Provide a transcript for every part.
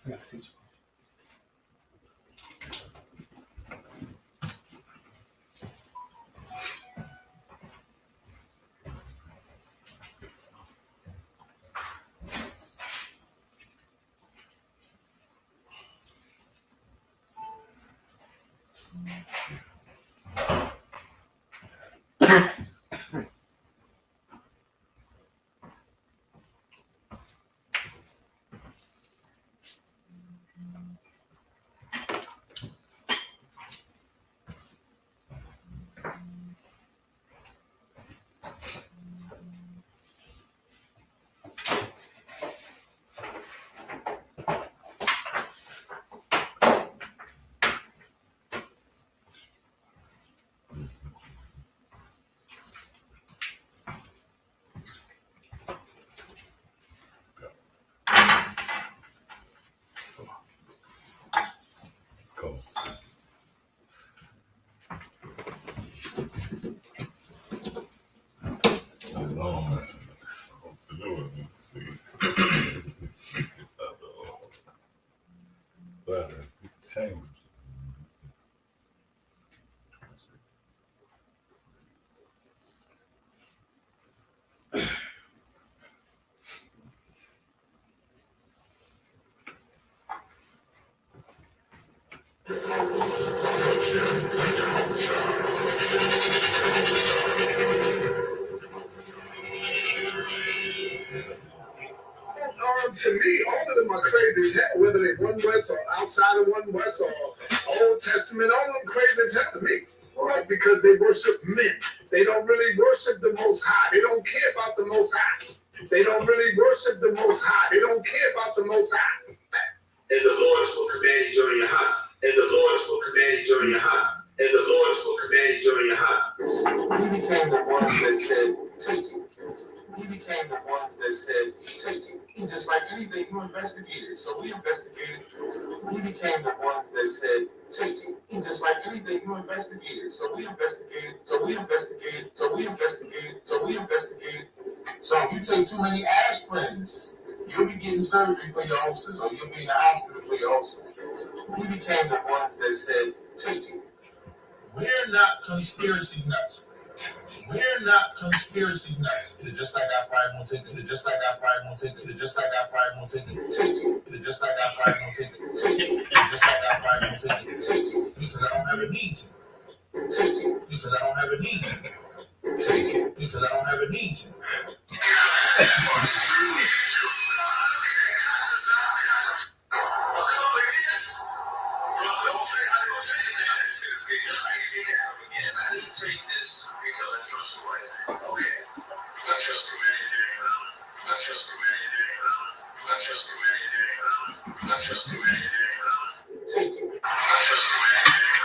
I gotta see you. Cool. But change. To me, all of them are crazy as hell, whether they one West or outside of one West or Old Testament, all of them crazy as hell to me. Right? Because they worship men. They don't really worship the Most High. They don't care about the Most High. They don't really worship the Most High. They don't care about the Most High. And the Lord will command you during your heart. And the Lord will command you during your heart. And the Lord will command you during your heart. He became the one that said, take it. He became the ones that said, take it. And just like anything, you investigated. So we investigated. He became the ones that said, take it. And just like anything, you investigated. So we investigated. So we investigated. So we investigated. So we investigated. So if you take too many aspirins, you'll be getting surgery for your ulcers, or you'll be in the hospital for your ulcers. He became the ones that said, take it. We're not conspiracy nuts. We're not conspiracy nuts. It's just like I probably won't take it. It's just like I probably won't take it. It's just like I probably won't take it. Take it. It's just like I probably won't take it. Take it. It's just like I probably won't take it. Take it. Because I don't have a need to. Take it. Because I don't have a need to. Take it. Because I don't have a need to. Take this because I trust the right. Okay. I trust humanity. I trust humanity. I trust humanity. I trust humanity. Take it. I trust humanity.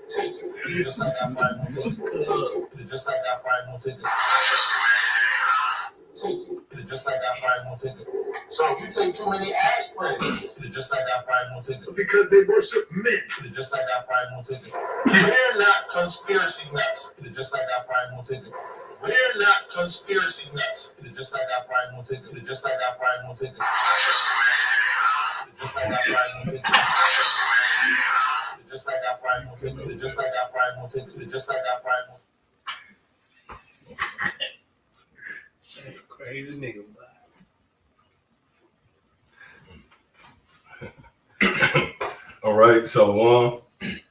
Take it. Just like I probably won't take it. Take it. Just like I probably won't take it. I trust humanity. Take it. Just like I probably won't take it. So if you take too many aspirins, just like I probably won't take it. Because they worship men. Just like I probably won't take it. We're not conspiracy nuts. Just like I probably won't take it. We're not conspiracy nuts. Just like I probably won't take it. Just like I probably won't take it. Just like I probably won't take it. Just like I probably won't take it. Just like I probably won't take it. Just like I probably won't. That's a crazy nigga, boy. All right, Shalom.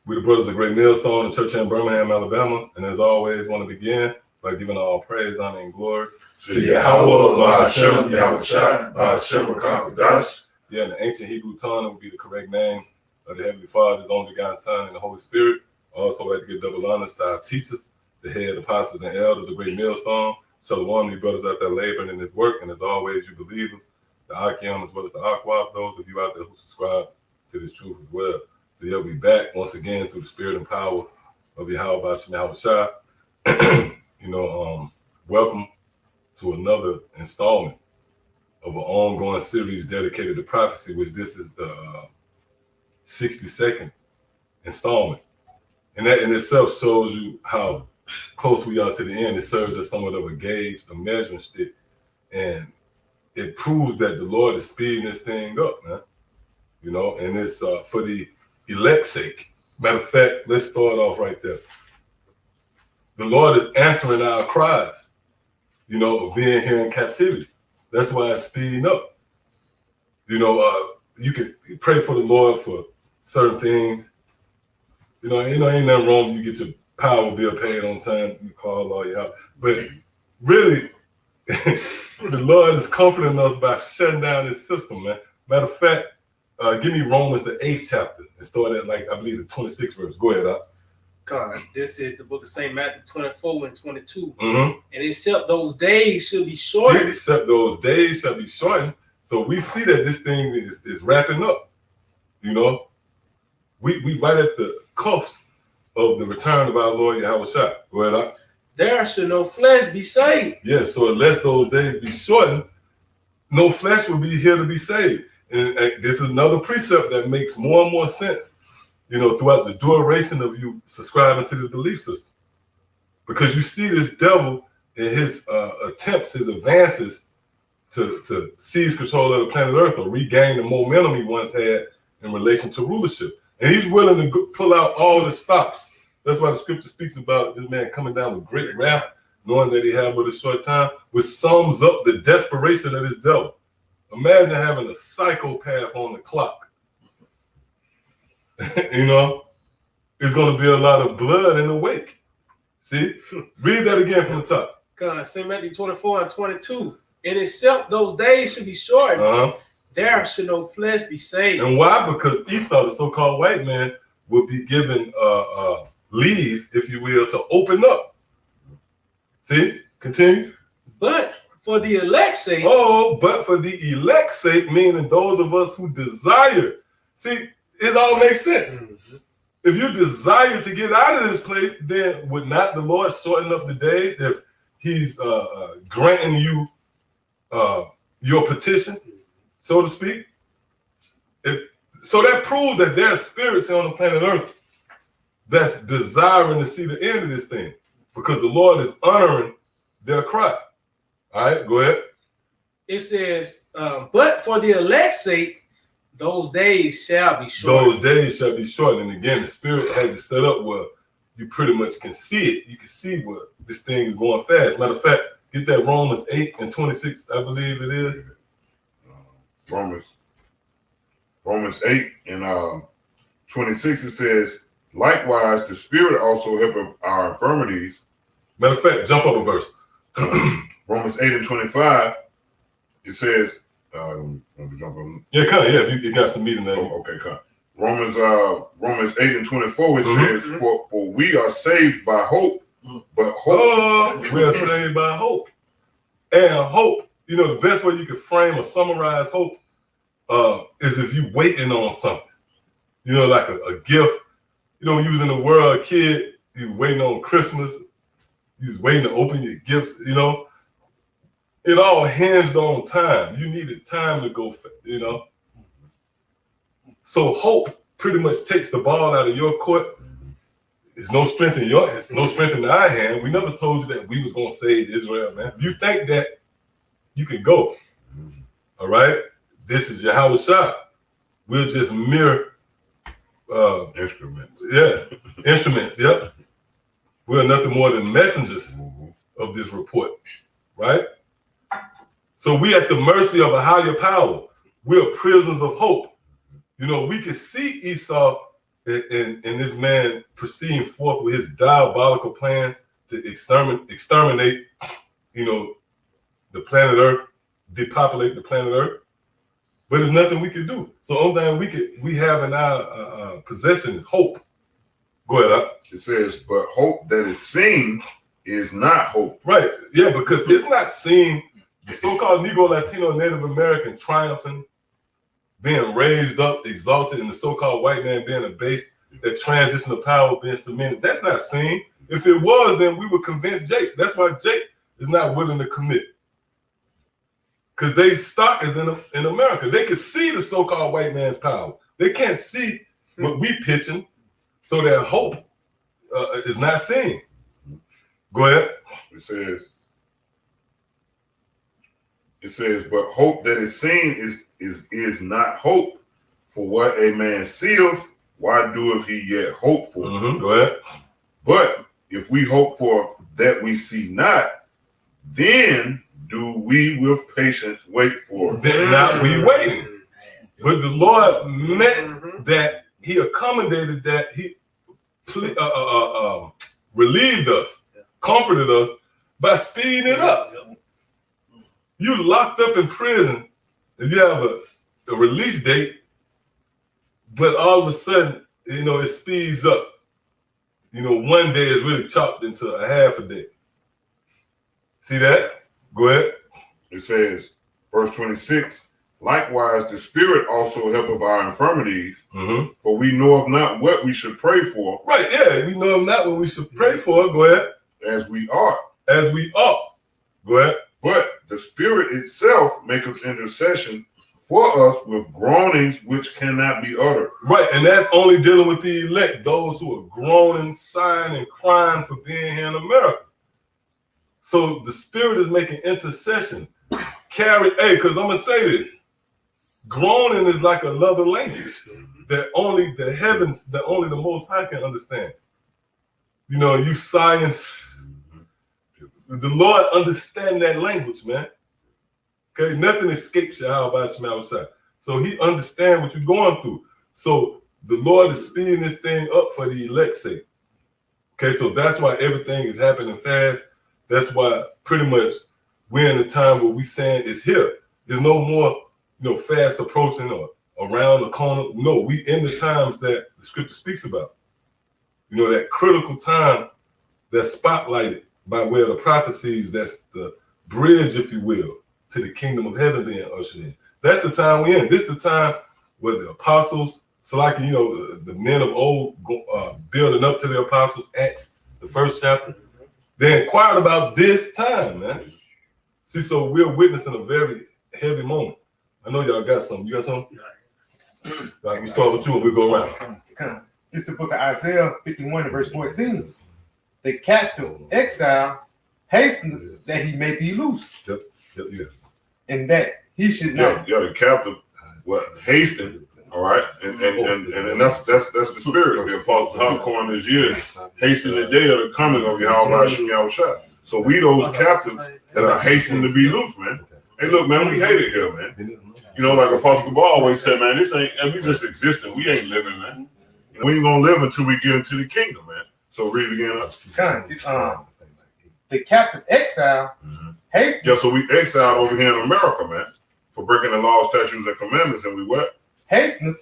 We the Brothers of Great Millstone, the church in Birmingham, Alabama. And as always, want to begin by giving all praise, honor, and glory to Yahweh, Ba'ashem, Yahushua, Ba'ashem, Kakadash. Yeah, in the ancient Hebrew tongue, it would be the correct name of the Heavenly Father, His only begotten Son, and the Holy Spirit. Also, I'd like to give double honors to our teachers, the head apostles and elders of Great Millstone. Shalom, you brothers out there laboring in this work. And as always, you believers, the Akim as well as the Aqua, those of you out there who subscribe to this truth as well. So you'll be back once again through the spirit and power of Yahweh Ba'ashem Yahushua. Welcome to another installment of an ongoing series dedicated to prophecy, which this is the 62nd installment. And that in itself shows you how close we are to the end. It serves as somewhat of a gauge, a measuring stick. And it proves that the Lord is speeding this thing up, man. you know, and it's for the elect's sake. Matter of fact, let's start off right there. The Lord is answering our cries, you know, of being here in captivity. That's why it's speeding up. You know, you can pray for the Lord for certain things. You know, ain't nothing wrong if you get your power bill paid on time. You call all your help. But really, the Lord is comforting us by shutting down this system, man. Matter of fact, give me Romans the 8th chapter and start at I believe the 26th verse. Go ahead, God, this is the book of St. Matthew 24 and 22. Mm-hmm. And except those days should be shortened. Except those days shall be shortened. So we see that this thing is wrapping up. You know, we right at the cusp of the return of our Lord Yahweh Shai. Go ahead, There should no flesh be saved. Yeah, so unless those days be shortened, no flesh will be here to be saved. And this is another precept that makes more and more sense, you know, throughout the duration of you subscribing to this belief system. Because you see this devil in his attempts, his advances to seize control of the planet Earth or regain the momentum he once had in relation to rulership. And he's willing to pull out all the stops. That's why the scripture speaks about this man coming down with great wrath, knowing that he had but a short time, which sums up the desperation of this devil. Imagine having a psychopath on the clock. You know, it's going to be a lot of blood in the wake. See? Read that again from the top. God, St. Matthew 24 and 22. And except those days should be shortened, there should no flesh be saved. And why? Because Esau, the so-called white man, will be given leave, if you will, to open up. See? Continue. But for the elect's sake. Oh, but for the elect's sake, meaning those of us who desire. See, it all makes sense. Mm-hmm. If you desire to get out of this place, then would not the Lord shorten up the days if he's granting you your petition, so to speak? So that proves that there are spirits on the planet Earth that's desiring to see the end of this thing, because the Lord is honoring their cry. All right, go ahead. It says, but for the elect's sake, those days shall be shortened. Those days shall be shortened. And again, the Spirit has it set up where you pretty much can see it. You can see where this thing is going fast. Matter of fact, get that Romans 8 and 26, I believe it is. Romans 8 and 26, it says, likewise, the Spirit also helpeth our infirmities. Matter of fact, jump up a verse. Romans 8 and 25, it says, want to jump on? Yeah, come on, yeah, you got some meeting there. Oh, okay, come. Romans 8 and 24, it says, for we are saved by hope, but hope. We are saved by hope. And hope, you know, the best way you can frame or summarize hope is if you waiting on something. You know, like a gift. You know, when you was in the world, a kid, you was waiting on Christmas. You was waiting to open your gifts, you know. It all hinged on time. You needed time to go, you know. So hope pretty much takes the ball out of your court. It's no strength in it's no strength in our hand. We never told you that we was going to save Israel, man. If you think that, you can go. All right? This is Yahweh Shai. We're just mere instruments. Yeah, instruments, yep. We're nothing more than messengers of this report, right? So we at the mercy of a higher power. We're prisoners of hope. You know, we can see Esau and this man proceeding forth with his diabolical plans to exterminate, you know, the planet Earth, depopulate the planet Earth. But there's nothing we can do. So only thing we have in our possession is hope. Go ahead. It says, but hope that is seen is not hope. Right. Yeah, because it's not seen. The so-called Negro, Latino, Native American triumphing, being raised up, exalted, and the so-called white man being abased, that transition of power being cemented. That's not seen. If it was, then we would convince Jake. That's why Jake is not willing to commit. Because their stock is in America. They can see the so-called white man's power. They can't see what we pitching, so that hope is not seen. Go ahead. It says, but hope that is seen is not hope, For what a man seeth, why doeth he yet hope for? Go ahead. But if we hope for that we see not, then do we with patience wait for it. Then not we waiting. But the Lord meant that he accommodated that, he relieved us, comforted us by speeding it up. You locked up in prison, and you have a release date, but all of a sudden, it speeds up. One day is really chopped into a half a day. See that? Go ahead. It says, verse 26, likewise the Spirit also helpeth our infirmities, for we know of not what we should pray for. Right, yeah, we know of not what we should pray for. Go ahead. As we ought. As we ought. Go ahead. But the Spirit itself maketh intercession for us with groanings which cannot be uttered. Right, and that's only dealing with the elect, those who are groaning, sighing, and crying for being here in America. So the Spirit is making intercession. Because I'm going to say this. Groaning is like another language that only the heavens, that only the Most High can understand. You sighing. The Lord understands that language, man. Okay, nothing escapes you out by Shemai. So he understands what you're going through. So the Lord is speeding this thing up for the elect's sake. Okay, so that's why everything is happening fast. That's why pretty much we're in a time where we saying it's here. There's no more, fast approaching or around the corner. No, we in the times that the scripture speaks about. That critical time that's spotlighted by way of the prophecies. That's the bridge, if you will, to the kingdom of heaven being ushered in. That's the time we're in. This is the time where the apostles, so like, the men of old building up to the apostles, Acts, the first chapter, they inquired about this time, man. See, so we're witnessing a very heavy moment. I know y'all got something. You got something? Like, we start with you and we'll go around. It's the book of Isaiah 51 verse 14. The captive exile hastened that he may be loose. Yep. And that he should not. Yeah, the captive hastened, all right? And that's the Spirit. The Apostle Popcorn this year, hasten the day of the coming of Yahweh. So we those captives that are hastening to be loose, man. Hey, look, man, we hate it here, man. Like Apostle Kabal always said, man, this ain't, and we just existing. We ain't living, man. We ain't gonna live until we get into the kingdom, man. So read it again. It's the captive exile hastened. Yeah, so we exiled over here in America, man, for breaking the law, statutes, and commandments, and we what? Hastened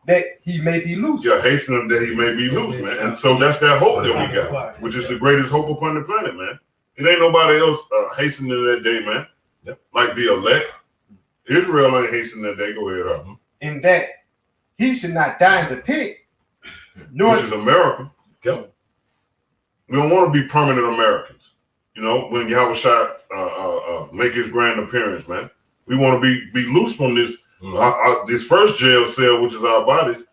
that he may be loose. Yeah, hastening that he may be loose, man. And so that's that hope that we got, which is the greatest hope upon the planet, man. It ain't nobody else hastening that day, man. Yep. Like the elect. Israel ain't hastening that day. Go ahead. In that he should not die in the pit, nor which is America. Yep. We don't want to be permanent Americans. When Yahweh make his grand appearance, man. We want to be loose from this this first jail cell, which is our bodies.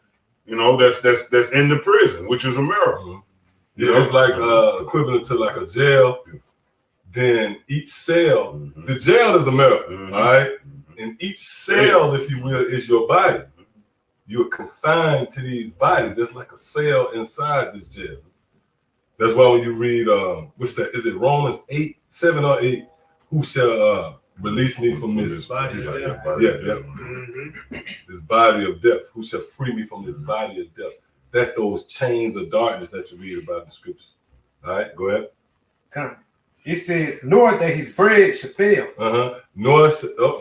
That's in the prison, which is America. Yeah, it's like equivalent to like a jail. Then each cell, the jail is America, all right? And each cell, if you will, is your body. You're confined to these bodies. There's like a cell inside this jail. That's why when you read, what's that? Is it Romans 7 or 8? Who shall release me from this body? This body of death. Who shall free me from this body of death? That's those chains of darkness that you read about in the scriptures. All right, go ahead. It says, nor that his bread should fail. Nor you said no.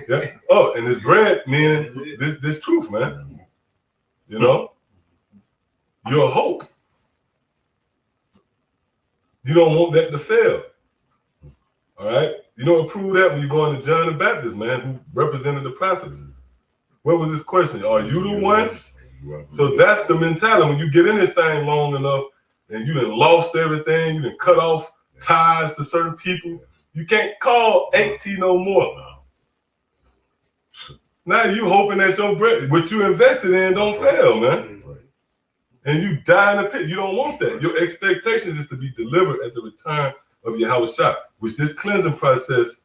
Yeah. Oh, and his bread meaning this truth, man. Your hope. You don't want that to fail. All right? You don't prove that when you go into John the Baptist, man, who represented the prophets. What was his question? Are you the one? So that's the mentality. When you get in this thing long enough and you done lost everything, you done cut off ties to certain people, you can't call 8T no more. Now you hoping that your bread, what you invested in, don't fail, man. And you die in the pit. You don't want that. Your expectation is to be delivered at the return of Yahweh Shah, which this cleansing process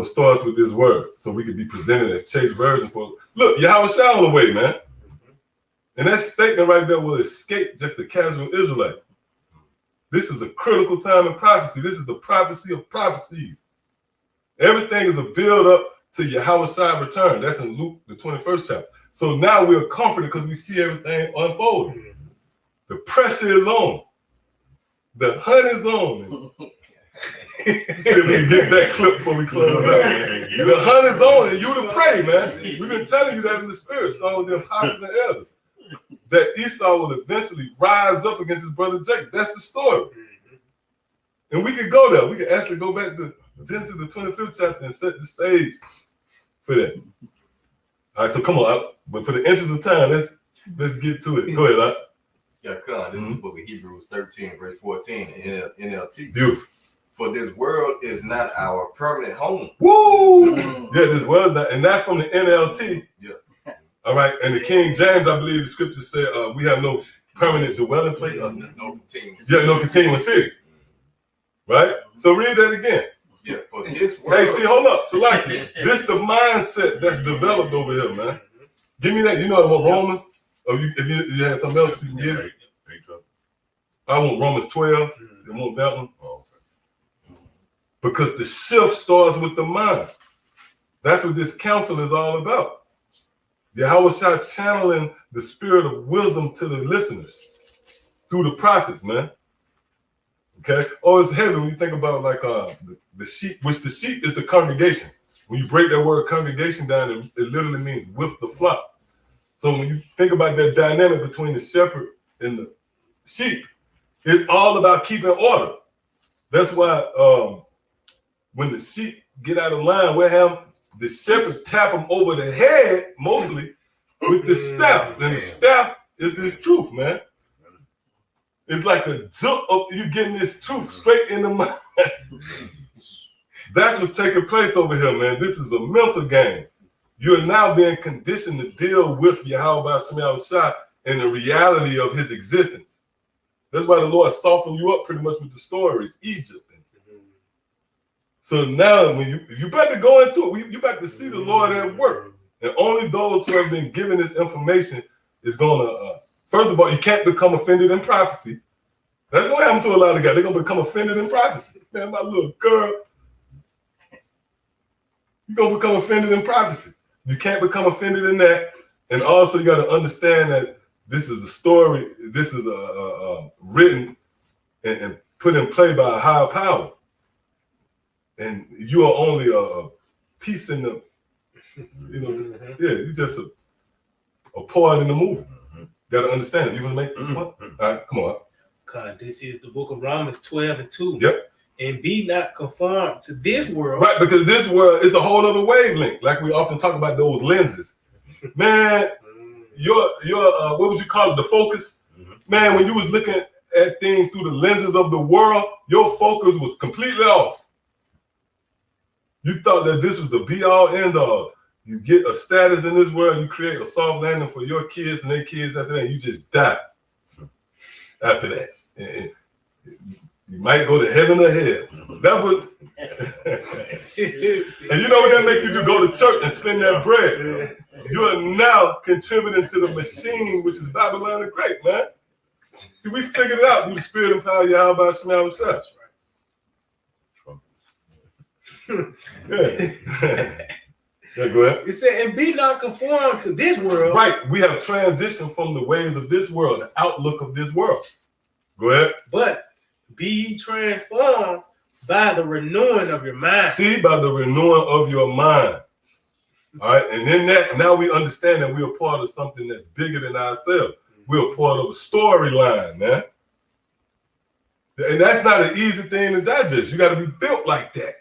starts with this word, so we can be presented as chaste virgins. Look, Yahweh Shai on the way, man. And that statement right there will escape just the casual Israelite. This is a critical time in prophecy. This is the prophecy of prophecies. Everything is a build up to Yahweh Shai return. That's in Luke, the 21st chapter. So now we're comforted because we see everything unfolding. The pressure is on. The hunt is on. See if we can get that clip before we close out. The hunt is on, and you to pray, man. We've been telling you that in the spirit, starting with the apostles and elders, that Esau will eventually rise up against his brother Jacob. That's the story. And we could go there. We could actually go back to Genesis, the 25th chapter, and set the stage for that. All right, so come on, but for the interest of time, let's get to it. Go ahead, Doc. Yeah, come. This is the book of Hebrews 13, verse 14, NLT. Beautiful. For this world is not our permanent home. Woo! Yeah, this world not, and that's from the NLT. Yeah. All right, and the King James, I believe the scriptures say we have no permanent dwelling place. No continuous. Yeah, no continuous city. Right? So read that again. Yeah, for this world. Hey, see, hold up. So like this the mindset that's developed over here, man. Give me that. You know what Romans? If you had something else you can give. I want Romans 12. You want that one? Because the shift starts with the mind. That's what this counsel is all about. Yahweh Shai channeling the spirit of wisdom to the listeners through the prophets, man. Okay? Oh, it's heavy when you think about like the sheep, which the sheep is the congregation. When you break that word congregation down, it literally means with the flock. So when you think about that dynamic between the shepherd and the sheep, it's all about keeping order. That's why when the sheep get out of line, the shepherd tap them over the head, mostly, with the staff. And the staff is this truth, man. It's like a jump up, you getting this truth straight in the mind. That's what's taking place over here, man. This is a mental game. You're now being conditioned to deal with Yahweh Shai and the reality of his existence. That's why the Lord softened you up pretty much with the stories, Egypt. So now when you about to go into it, you about to see the Lord at work. And only those who have been given this information is going to, first of all, you can't become offended in prophecy. That's what happened to a lot of guys. They're going to become offended in prophecy. Man, my little girl, you're going to become offended in prophecy. You can't become offended in that. And also you got to understand that this is a story. This is written and put in play by a higher power. And you are only a piece in the, you're just a part in the movie. Got to understand it. You want to make a point? All right, come on. God, this is the book of Romans 12:2. Yep. And be not conformed to this world. Right, because this world is a whole other wavelength. Like we often talk about those lenses. Man, your what would you call it? The focus. Man, when you was looking at things through the lenses of the world, your focus was completely off. You thought that this was the be-all, end-all. You get a status in this world, you create a soft landing for your kids and their kids after that, and you just die after that. And you might go to heaven or hell. That was, and you know what that make you do? Go to church and spend that bread. You are now contributing to the machine, which is Babylon the Great, man. See, we figured it out through the spirit and power of Yahweh Shai. Yeah. Yeah, go ahead. It said, and be not conformed to this world. Right. We have transitioned from the ways of this world, the outlook of this world. Go ahead. But be transformed by the renewing of your mind. See, by the renewing of your mind. All right. And then now we understand that we are part of something that's bigger than ourselves. We're part of a storyline, man. And that's not an easy thing to digest. You got to be built like that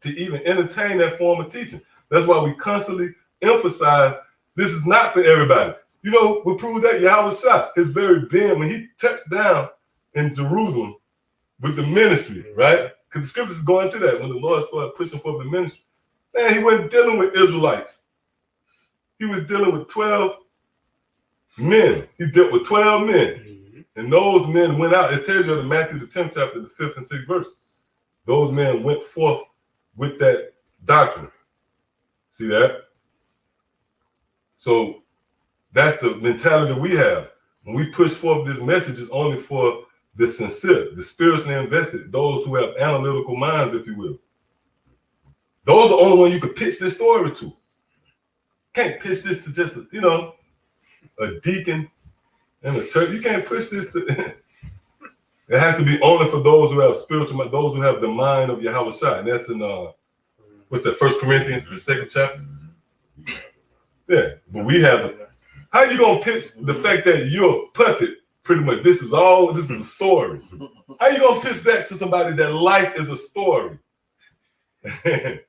to even entertain that form of teaching. That's why we constantly emphasize this is not for everybody. You know, we prove that Yahweh Shai, his very being, when he touched down in Jerusalem with the ministry, right? Because the scriptures go into that when the Lord started pushing for the ministry. Man, he wasn't dealing with Israelites. He was dealing with 12 men. He dealt with 12 men. And those men went out. It tells you in Matthew the 10th chapter, the 5th and 6th verse. Those men went forth with that doctrine. See that? So that's the mentality we have. When we push forth this message, it's only for the sincere, the spiritually invested, those who have analytical minds, if you will. Those are the only ones you could pitch this story to. Can't pitch this to just, a deacon in a church. You can't push this to... It has to be only for those who have spiritual mind, those who have the mind of Yahweh Shai. And that's in, what's that, 1 Corinthians, the 2nd chapter? Yeah, but we have... How you going to pitch the fact that you're a puppet, pretty much? This is a story. How you going to pitch that to somebody that life is a story? In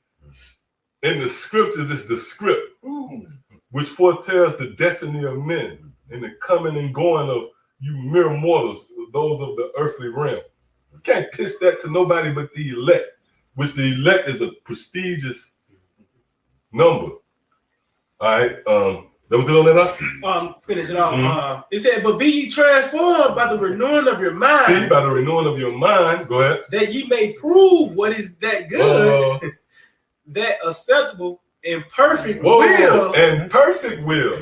the scriptures, it's the script, which foretells the destiny of men and the coming and going of you mere mortals, those of the earthly realm. You can't pitch that to nobody but the elect, which the elect is a prestigious number. All right. That was it on that? Finish it off. It said, but be ye transformed by the renewing of your mind. See, by the renewing of your mind. Go ahead. That ye may prove what is that good, that acceptable and perfect will. And perfect will.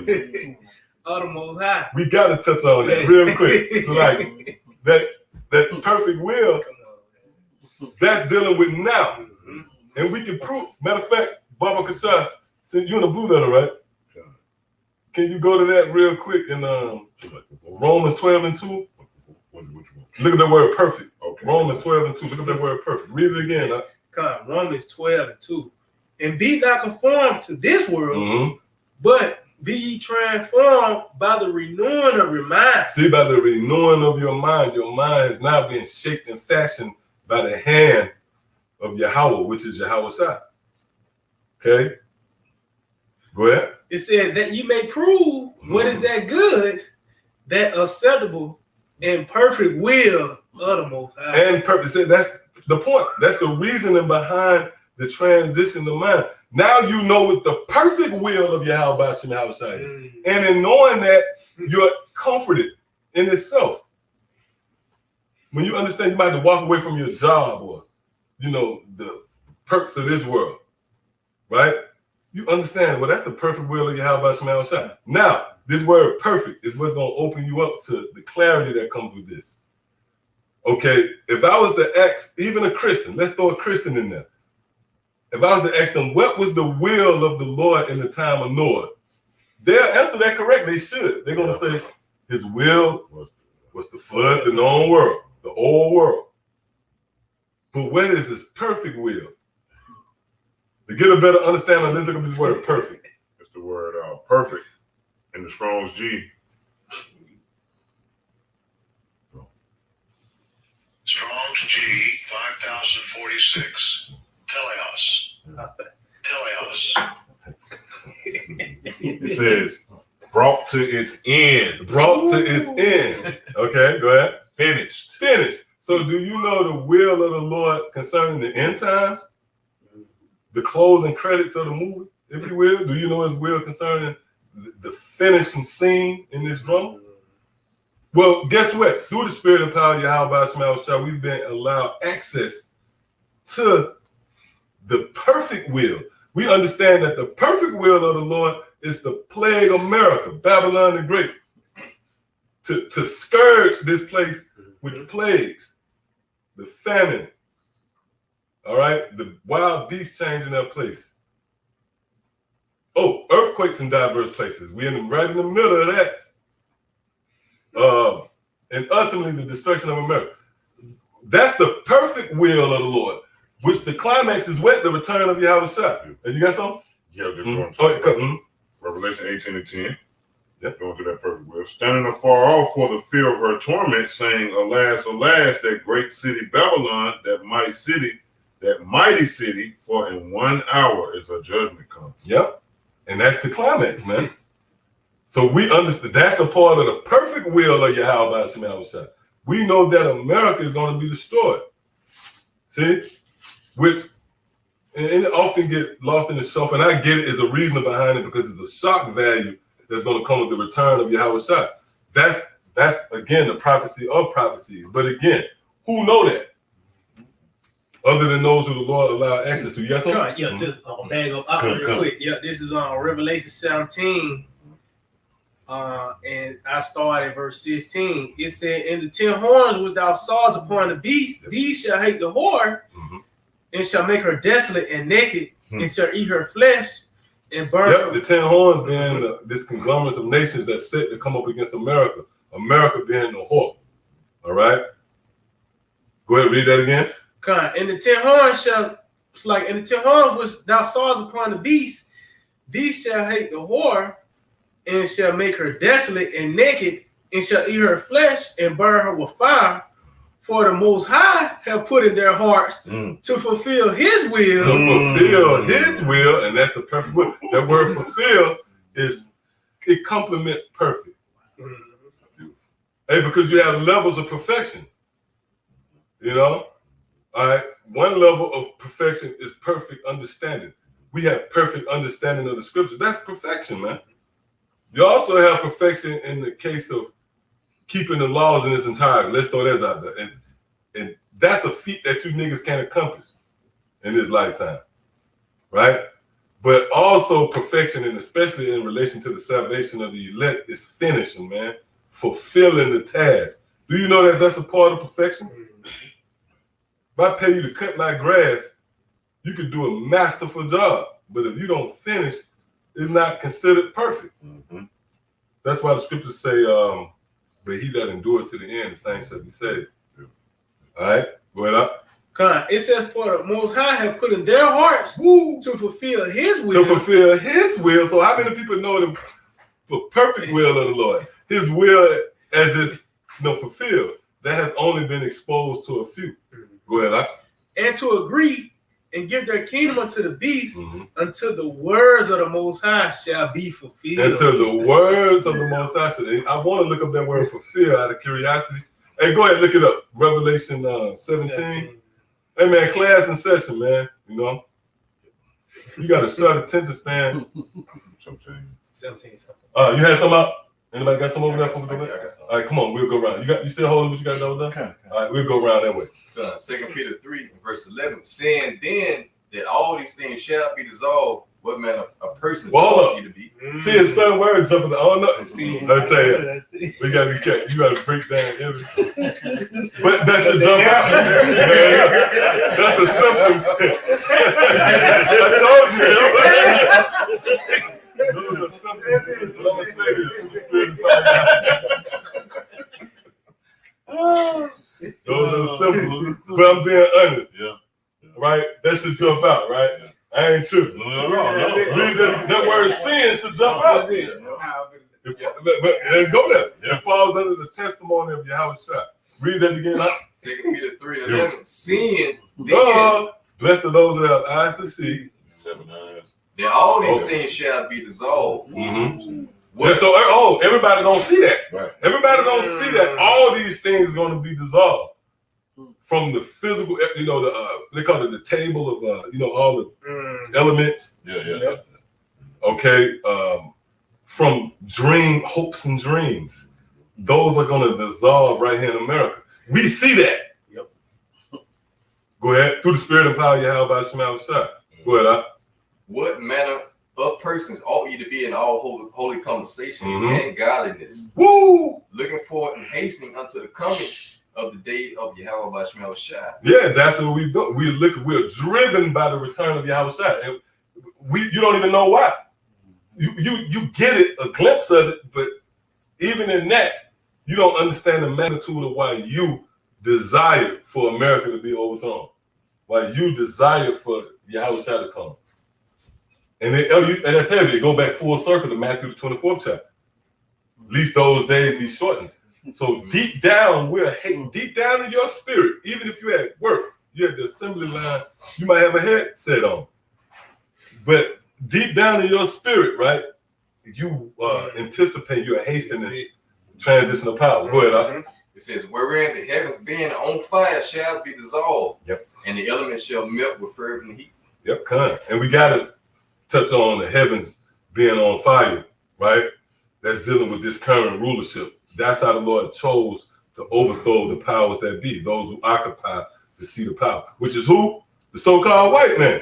Of the Most High. We got to touch on that real quick. So like that perfect will, that's dealing with now. And we can prove, matter of fact, Baba Kashaf, since you're in the blue letter, right? Can you go to that real quick in Romans 12:2? Look at that word perfect. Okay. Romans 12:2. Look at that word perfect. Read it again. Romans 12:2. And be not conformed to this world, but be ye transformed by the renewing of your mind. See, by the renewing of your mind is now being shaped and fashioned by the hand of Yahweh, which is Yahweh Shai. Okay? Go ahead. It said that you may prove what is that good, that acceptable and perfect will of the Most High. And perfect. That's the point. That's the reasoning behind the transition of mind. Now you know what the perfect will of Yahweh Hashem Yahweh Shai is. And in knowing that, you're comforted in itself. When you understand you might have to walk away from your job or, the perks of this world, right? You understand, well, that's the perfect will of Yahweh Hashem Yahweh Shai. Now, this word perfect is what's going to open you up to the clarity that comes with this. Okay, if I was to ask even a Christian, let's throw a Christian in there. If I was to ask them, what was the will of the Lord in the time of Noah? They'll answer that correct. They should. They're going to say his will was to flood the known world, the old world. But what is his perfect will? To get a better understanding, let's look at this word perfect. It's the word perfect in the Strong's G. Strong's G 5046. Teleos. It says, brought to its end. Brought to its end. Okay, go ahead. Finished. So do you know the will of the Lord concerning the end times? The closing credits of the movie, if you will? Do you know his will concerning the finishing scene in this drama? Well, guess what? Through the spirit and power of Yahweh Shai Shai, we've been allowed access to the perfect will. We understand that the perfect will of the Lord is to plague America, Babylon the Great, to scourge this place with plagues, the famine, all right, the wild beasts changing their place. Oh, earthquakes in diverse places. We're right in the middle of that. And ultimately the destruction of America. That's the perfect will of the Lord, which the climax is what? The return of Yahweh Shai. And you got something? Yeah, just Revelation 18:10. Yep. Going through that perfect will. Standing afar off for the fear of her torment, saying, alas, alas, that great city Babylon, that mighty city, for in 1 hour is her judgment comes. Yep. And that's the climax, man. So we understand that's a part of the perfect will of Yahweh Hashem Shai. We know that America is going to be destroyed. See? Which, and it often get lost in the shuffle, and I get it, is a reason behind it because it's a shock value that's going to come with the return of Yahweh Shai. That's again the prophecy of prophecies. But again, who know that? other than those who the Lord allowed access to. Yes, sir? Yeah, just bag up real quick. Yeah, this is on Revelation 17. And I start at verse 16. It said, "And the 10 horns which thou sawest upon the beast, these shall hate the whore, and shall make her desolate and naked, and shall eat her flesh, and burn her." The 10 horns being this conglomerate of nations that's set to come up against America. America being the whore. All right? Go ahead, read that again. And the 10 horns shall, it's like, and the 10 horns which thou sawest upon the beast, these shall hate the whore, and shall make her desolate and naked, and shall eat her flesh, and burn her with fire. For the Most High have put in their hearts to fulfill His will. To fulfill His will, and that's the perfect will. That word fulfill it complements perfect. Hey, because you have levels of perfection. You know? All right. One level of perfection is perfect understanding. We have perfect understanding of the scriptures. That's perfection, man. You also have perfection in the case of keeping the laws in its entirety. Let's throw that out there. And that's a feat that you niggas can't accomplish in this lifetime. Right? But also perfection, and especially in relation to the salvation of the elect, is finishing, man. Fulfilling the task. Do you know that that's a part of perfection? If I pay you to cut my grass, you could do a masterful job. But if you don't finish, it's not considered perfect. That's why the scriptures say, but he that endureth to the end, the same shall be saved. All right, go ahead up. It says, for the Most High have put in their hearts to fulfill His will. To fulfill His will. So how many people know the perfect will of the Lord? His will as it's fulfilled. That has only been exposed to a few. Go ahead up. And to agree and give their kingdom unto the beast until the words of the Most High shall be fulfilled. Until the words of the Most High shall. I want to look up that word fulfill out of curiosity. Hey, go ahead and look it up. Revelation 17. Hey, man, class in session, man. You know, you got a short attention span. 17. You had some up? Anybody got some over there? All right, come on, we'll go around. You still holding what you got over there? All right, we'll go around that way. 2 Peter 3, verse 11, saying then that all these things shall be dissolved, what man a person ought you to be. See, a certain word jumping. I don't know. I tell you, we gotta be careful. You gotta break down everything. But that should jump out. That's the symptoms. I told you. Those are symptoms. But I'm gonna say this. Those are the symptoms. But I'm being honest. Yeah. Right? That should jump out, right? Yeah. I ain't tripping. No. Read that word sin should jump out. But let's go there. It falls under the testimony of Yahushua. Read that again. 2 Peter 3 and 11. Seeing blessed are those that have eyes to see. 7 eyes. That all these things shall be dissolved. Yeah, so everybody don't see that. Right. Everybody don't see that all these things are going to be dissolved. From the physical, they call it the table of, all the elements. Yeah. Okay. From hopes and dreams. Those are going to dissolve right here in America. We see that. Yep. Go ahead. Through the spirit and power of Yahweh Shema. Go ahead. What manner of persons ought ye to be in all holy conversation and godliness? Woo! Looking forward and hastening unto the coming of the day of Yahweh Shema Shai. Yeah, that's what we do. We're driven by the return of Yahweh Shai. And you don't even know why. You get it, a glimpse of it, but even in that, you don't understand the magnitude of why you desire for America to be overthrown. Why you desire for Yahweh Shai to come. And that's heavy. It go back full circle to Matthew the 24th chapter. At least those days be shortened. So deep down, deep down in your spirit, even if you're at work, you're at the assembly line, you might have a headset on. But deep down in your spirit, right, you anticipate, you're hastening the transition of power. Go ahead, It says, wherein the heavens being on fire shall be dissolved, and the elements shall melt with fervent heat. Yep, kind. And we got to touch on the heavens being on fire, right? That's dealing with this current rulership. That's how the Lord chose to overthrow the powers that be, those who occupy the seat of power, which is who? The so-called white man.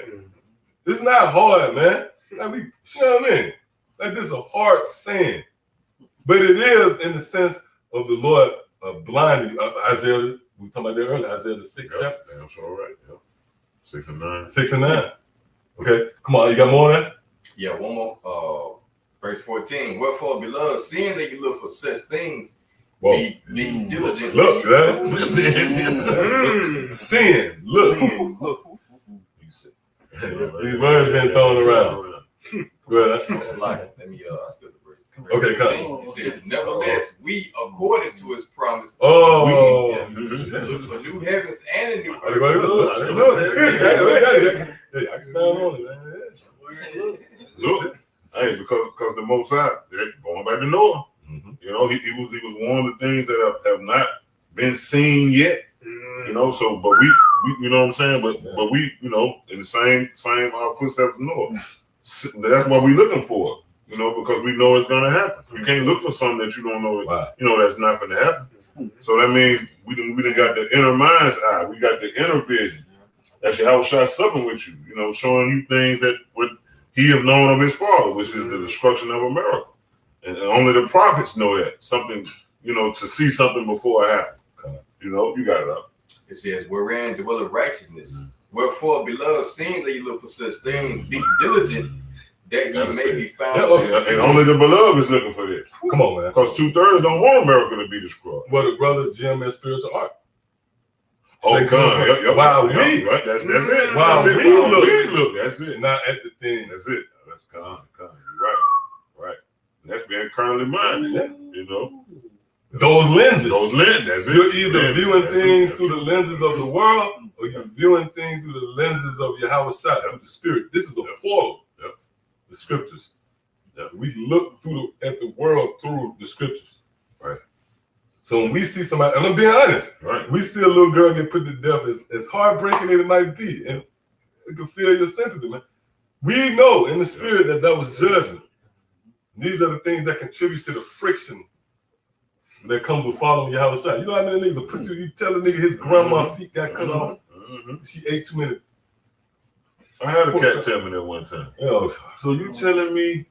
It's not hard, man. Like you know what I mean? Like this is a hard saying, but it is in the sense of the Lord blinding Isaiah. We talking about that earlier, Isaiah the 6th chapter. That's all right. Yep. 6 and 9. 6 and 9. Okay, come on, you got more on that? Yeah, one more. Verse 14. Wherefore, beloved, seeing that you look for such things, be diligent. Look, right? Sin, look. These words been thrown around. Well, Let me I skipped the verse. Okay, come. It says, nevertheless, we according to his promise, oh, look for new heavens and a new earth. Hey, I can stand on it, man. Look, hey, because the Most High, going back to Noah, you know, he was one of the things that have not been seen yet. You know, so but we you know what I'm saying, but we, you know, in the same footsteps of Noah. That's what we're looking for, you know, because we know it's gonna happen. You can't look for something that you don't know, you know, that's not gonna happen. So that means we done got the inner mind's eye, we got the inner vision. That's how shot supping with you, you know, showing you things that what he have known of his father, which is the destruction of America. And only the prophets know that. Something, you know, to see something before it happens. You know, you got it up. It says, wherein dwelleth righteousness. Wherefore, beloved, seeing that you look for such things, be diligent that you may be found. And only the beloved is looking for this. Come on, man. Because 2/3 don't want America to be destroyed. Well, the brother Jim has spiritual art. Oh, God. Yep, Wow, right. That's it. Wow, that's we it. look. That's it. Not at the thing. That's it. That's con. You're right. And that's being currently minded. You know. Those lenses. That's it. You're either viewing things through the lenses of the world, or you're viewing things through the lenses of Yahweh Shai, through the Spirit. This is a portal. The scriptures. We look at the world through the scriptures. Right. So when we see somebody, and I'm being honest, we see a little girl get put to death, as heartbreaking as it might be, and it can feel your sympathy, man. We know in the spirit that was judgment. These are the things that contribute to the friction that comes with following Yahweh Shai. You know how many niggas will put you tell a nigga his grandma's feet got cut off? She ate too many. I had a cat tell me that one time. So you telling me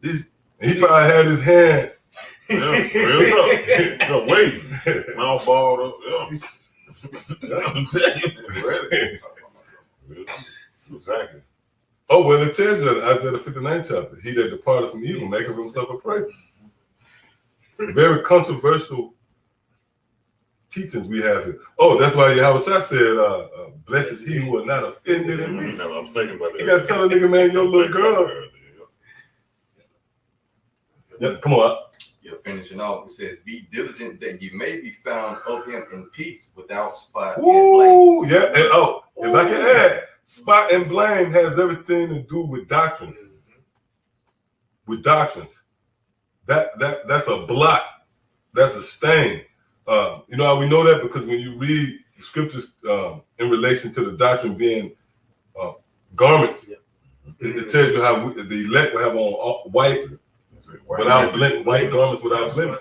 this? And he probably had his hand. Real tough. No, wait. Mouth balled up. I'm telling you. Exactly. Oh, well, it tells you in Isaiah the 59th chapter, he that departed from evil maketh himself a prey. Very controversial teachings we have here. Oh, that's why Yahweh Shai said, blessed is he who are not offended in me. I was thinking about that. You got to tell a nigga, man, your little girl. Yeah, come on. You're finishing off. It says, be diligent that you may be found of him in peace without spot Ooh, and blame. yeah. And if I can add, spot and blame has everything to do with doctrines. With doctrines. That's a blot. That's a stain. You know how we know that? Because when you read the scriptures in relation to the doctrine being garments, it tells you how the elect will have on white garments without blemish.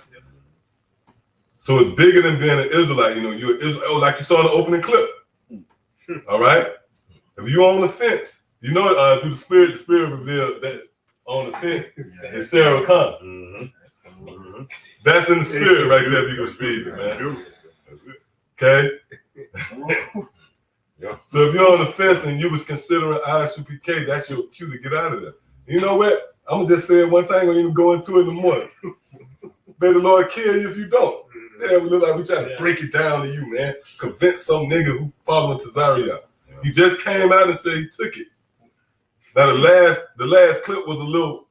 So it's bigger than being an Israelite. You know, you're an Israelite, like you saw in the opening clip. All right? If you're on the fence, you know, through the Spirit revealed that on the fence is Sarah Khan. That's in the spirit right there if you receive it, man. Okay? So if you're on the fence and you was considering ISUPK, that's your cue to get out of there. You know what? I'm going to just say it one time. I'm going to even go into it no more. May the Lord kill you if you don't. Yeah, we look like we trying to break it down to you, man. Convince some nigga who following Tazaria. He just came out and said he took it. Now the last clip was a little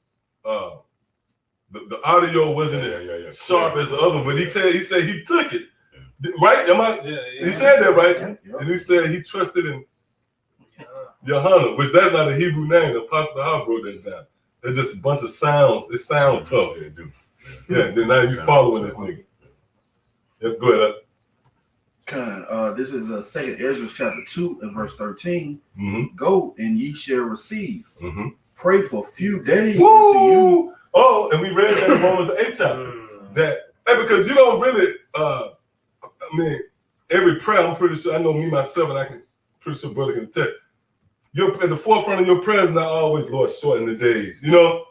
the audio wasn't as sharp as the other one, but he said he took it. Right? He said that, right? And he said he trusted in Yohana, which that's not a Hebrew name. The Apostle Hall wrote that down. They're just a bunch of sounds. It sounds tough. Yeah, then now you following this nigga. Yeah, go ahead. This is 2nd Ezra chapter 2 and verse 13. Go and ye shall receive. Pray for a few days unto you. Oh, and we read that in Romans the 8th chapter. That because you don't really every prayer, I'm pretty sure, I know me myself, and I can pretty sure brother can attest. You're at the forefront of your prayers, not always, Lord, shorten the days. You know,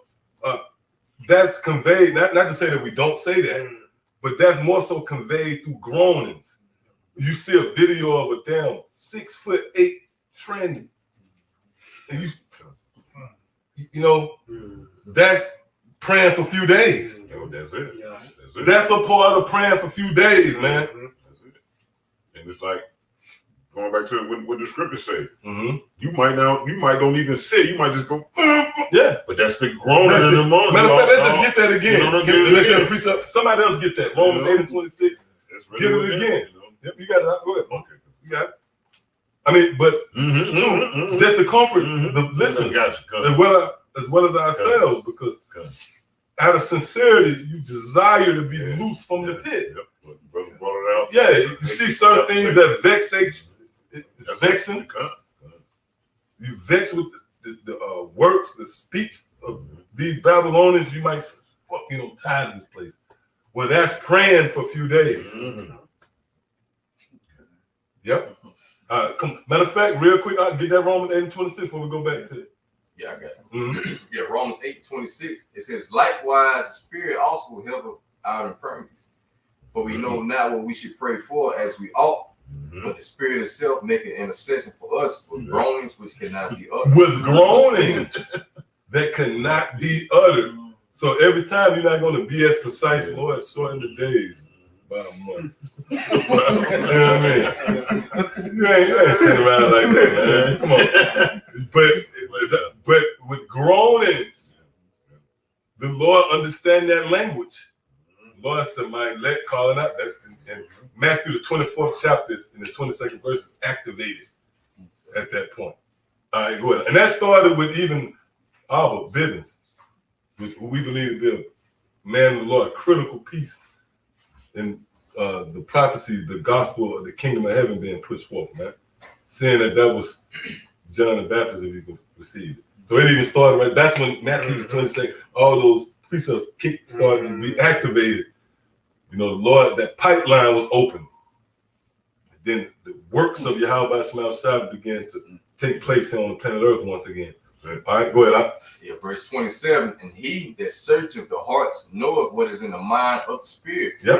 that's conveyed, not to say that we don't say that, but that's more so conveyed through groanings. You see a video of a damn 6'8" tranny, and you know, that's praying for a few days. That's it. Yeah. That's it. That's a part of praying for a few days, man. That's it. And it's like going back to what the scriptures say. Mm-hmm. You might don't even sit. You might just go. Yeah. But that's the groaning in the morning. Matter of fact, let's just get that again. Let's get a precept. Somebody else get that. Romans 8:26. Really Get it again. Yep, you got it. Go ahead. Okay. You got it. I mean, but just to comfort the listeners, as well as ourselves, because out of sincerity, you desire to be loose from the pit. Brother brought it out. Yeah, you see certain things that vex, it's vexing. You vex with the works, the speech of these Babylonians. You might tie this place. Well, that's praying for a few days. Yep. Matter of fact, real quick, I'll get that Romans 8:26 before we go back to it. Yeah, I got it. Yeah, Romans 8:26. It says, likewise, the Spirit also helpeth our infirmities. For we know not what we should pray for as we ought, but the Spirit itself maketh intercession for us with groanings which cannot be uttered. With groanings that cannot be uttered. So every time you're not going to be as precise, Lord, shorten the days by a month. You know what I mean? You ain't sitting around like that, man. Come on. But with groanings, the Lord understand that language. The Lord said, "Man, calling out that." And Matthew, the 24th chapter, in the 22nd verse, is activated at that point. All right, go ahead. And that started with even Abba Bivens, who we believe to be a man of the Lord, a critical piece in the prophecies, the gospel of the kingdom of heaven being pushed forth, man. Saying that was John the Baptist, if you can receive it. So it even started right. That's when Matthew 22, all those precepts started to be activated. You know, the Lord, that pipeline was open. Then the works of Yahweh Shema Shah began to take place here on the planet Earth once again. All right, go ahead. Yeah, verse 27, and he that searcheth the hearts knoweth what is in the mind of the Spirit. Yep.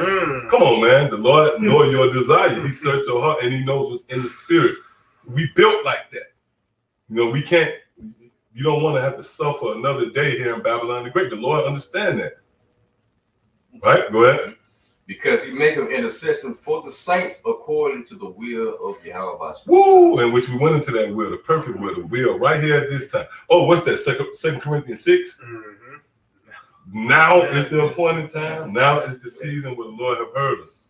Come on, man. The Lord knows your desire. He searches your heart and he knows what's in the spirit. We built like that. You know, you don't want to have to suffer another day here in Babylon the Great. The Lord understands that. Right? Go ahead. Because he maketh intercession for the saints according to the will of Yahweh. Woo! In which we went into that will, the perfect will, the will right here at this time. Oh, what's that? 2 Corinthians 6? Now is the appointed time. Now is the season where the Lord have heard us.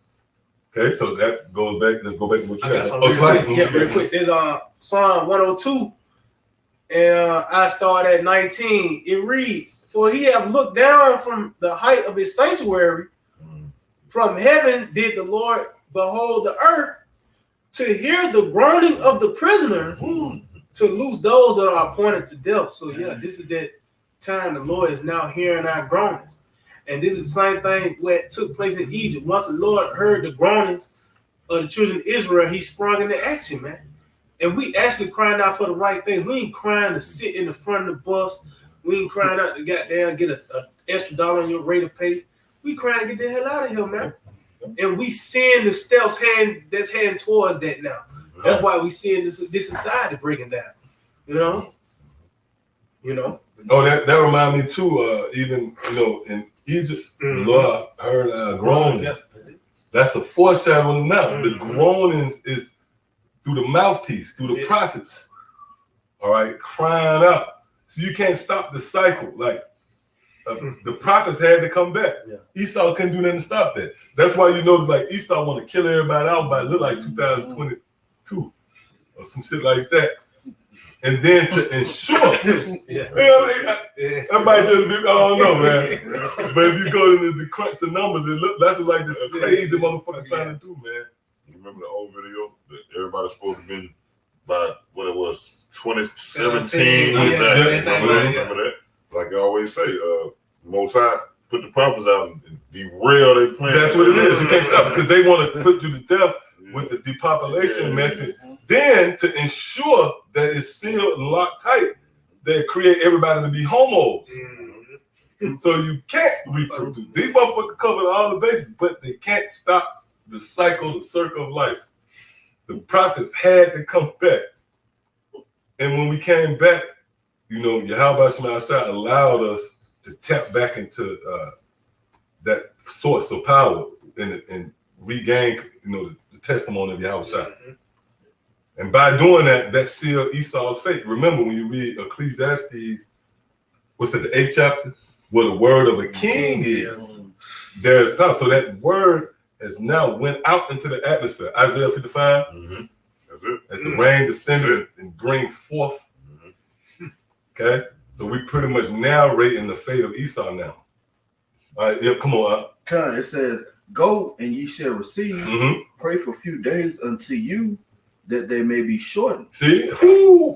Okay, so that goes back. Let's go back to what you got. Yeah, real quick. There's Psalm 102, and I start at 19. It reads, "For he have looked down from the height of his sanctuary. From heaven did the Lord behold the earth, to hear the groaning of the prisoner, to loose those that are appointed to death." So yeah, this is that time the Lord is now hearing our groanings. And this is the same thing what took place in Egypt. Once the Lord heard the groanings of the children of Israel, he sprung into action, man. And we actually crying out for the right things. We ain't crying to sit in the front of the bus. We ain't crying out to goddamn get an extra dollar on your rate of pay. We crying to get the hell out of here, man. And we seeing the steps that's heading towards that now. That's why we seeing this society breaking down. You know? Oh, that remind me too. Even in Egypt, the Lord heard our groanings. That's a foreshadowing now. The groanings is through the mouthpiece, through the prophets. All right, crying out. So you can't stop the cycle. Like the prophets had to come back. Esau couldn't do nothing to stop that. That's why you notice like Esau want to kill everybody out by look like 2022 or some shit like that. And then to ensure, that might just be, I don't know, man. But if you go to crunch the numbers, that's what like this crazy motherfucker trying to do, man. You remember the old video that everybody's supposed to have been by what it was, 2017? Remember that? Like I always say, Most High put the prophets out and derail their plan. That's what it is. You can't stop because they want to put you to death with the depopulation method. Then to ensure that it's sealed and locked tight, they create everybody to be homos. So you can't reproduce. These motherfuckers covered all the bases, but they can't stop the cycle, the circle of life. The prophets had to come back. And when we came back, you know, Yahweh Shemashah allowed us to tap back into that source of power and regain, you know, the testimony of Yahweh. And by doing that, that sealed Esau's fate. Remember, when you read Ecclesiastes, what's that, the 8th chapter? Where the word of a king is, there's not. So that word has now went out into the atmosphere. Isaiah 55, as the rain descended and bring forth. Okay, so we pretty much narrating the fate of Esau now. All right, yeah, come on. It says, "Go and ye shall receive. Pray for a few days unto you, that they may be shortened." See,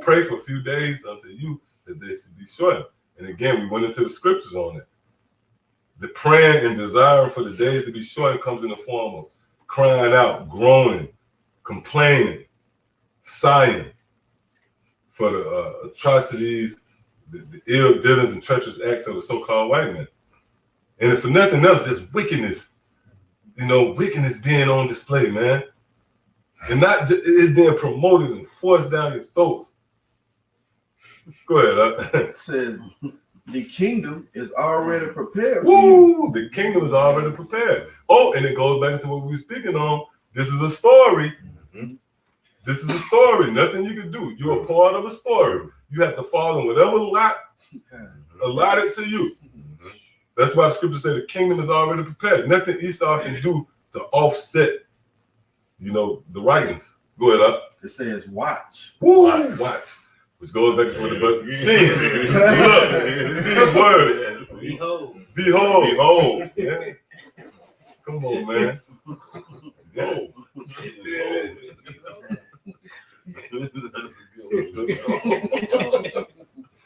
pray for a few days unto you that they should be shortened. And again, we went into the scriptures on it. The praying and desiring for the days to be shortened comes in the form of crying out, groaning, complaining, sighing for the atrocities, the ill dealings and treacherous acts of the so-called white man. And if for nothing else, just wickedness, you know, wickedness being on display, man. And not just, it's being promoted and forced down your throats. Go ahead. It says, the kingdom is already prepared for you. The kingdom is already prepared. Oh, and it goes back into what we were speaking on. This is a story. This is a story. Nothing you can do. You're a part of a story. You have to follow whatever lot allotted to you. That's why the scripture said the kingdom is already prepared. Nothing Esau can do to offset, you know, the writings. Go ahead, up. It says, watch. Watch. Which goes back to what the book says. Look, these words. Behold. Behold. Yeah. Come on, man. Behold.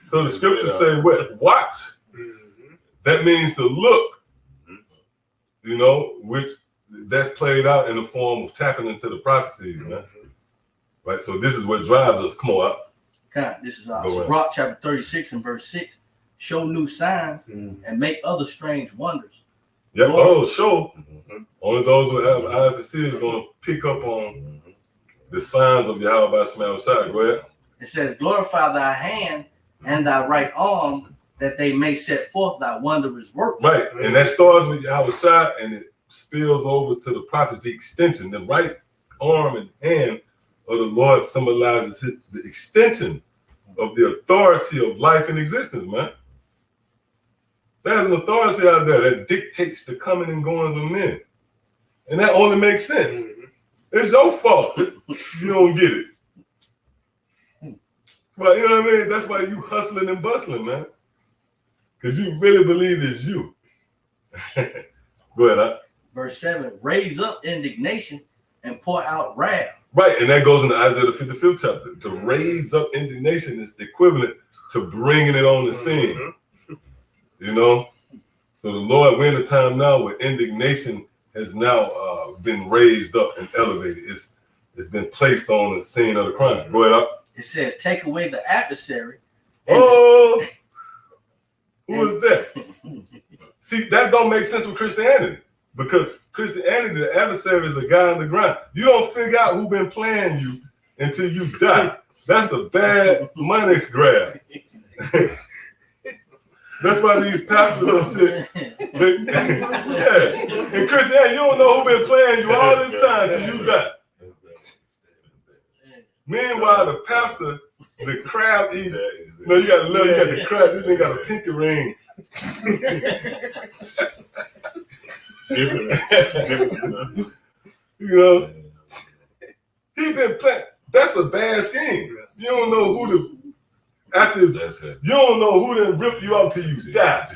So the scriptures say what? Watch. That means to look. You know, which that's played out in the form of tapping into the prophecies, man. Right. So this is what drives us. Come on up. God, this is Sirach chapter 36 and verse 6. Show new signs and make other strange wonders. Yeah, show. Only those who have eyes to see is going to pick up on the signs of Yahweh Shemashah. Go ahead. It says, glorify thy hand and thy right arm, that they may set forth thy wondrous works. Right, and that starts with Yahweh and it spills over to the prophets, the extension. The right arm and hand of the Lord symbolizes the extension of the authority of life and existence, man. There's an authority out there that dictates the coming and goings of men. And that only makes sense. It's your fault you don't get it. But you know what I mean? That's why you hustling and bustling, man. Because you really believe it's you. Go ahead, Verse 7, raise up indignation and pour out wrath. Right, and that goes into Isaiah the 55th chapter. To raise up indignation is equivalent to bringing it on the scene. You know? So the Lord, we're in a time now where indignation has now been raised up and elevated. It's been placed on the scene of the crime. Go ahead, It says, take away the adversary. Oh, who is that? See, that don't make sense with Christianity. Because Christianity, the adversary is a guy on the ground. You don't figure out who been playing you until you die. That's a bad money grab. That's why these pastors are sick. Yeah. In Christianity, you don't know who been playing you all this time till you die. Meanwhile, the pastor, the crab eater, you know, you got to love, you got the crab, this thing got a pinky ring. You know, he been playing. That's a bad scheme. You don't know who to. After this, you don't know who done rip you up till you die.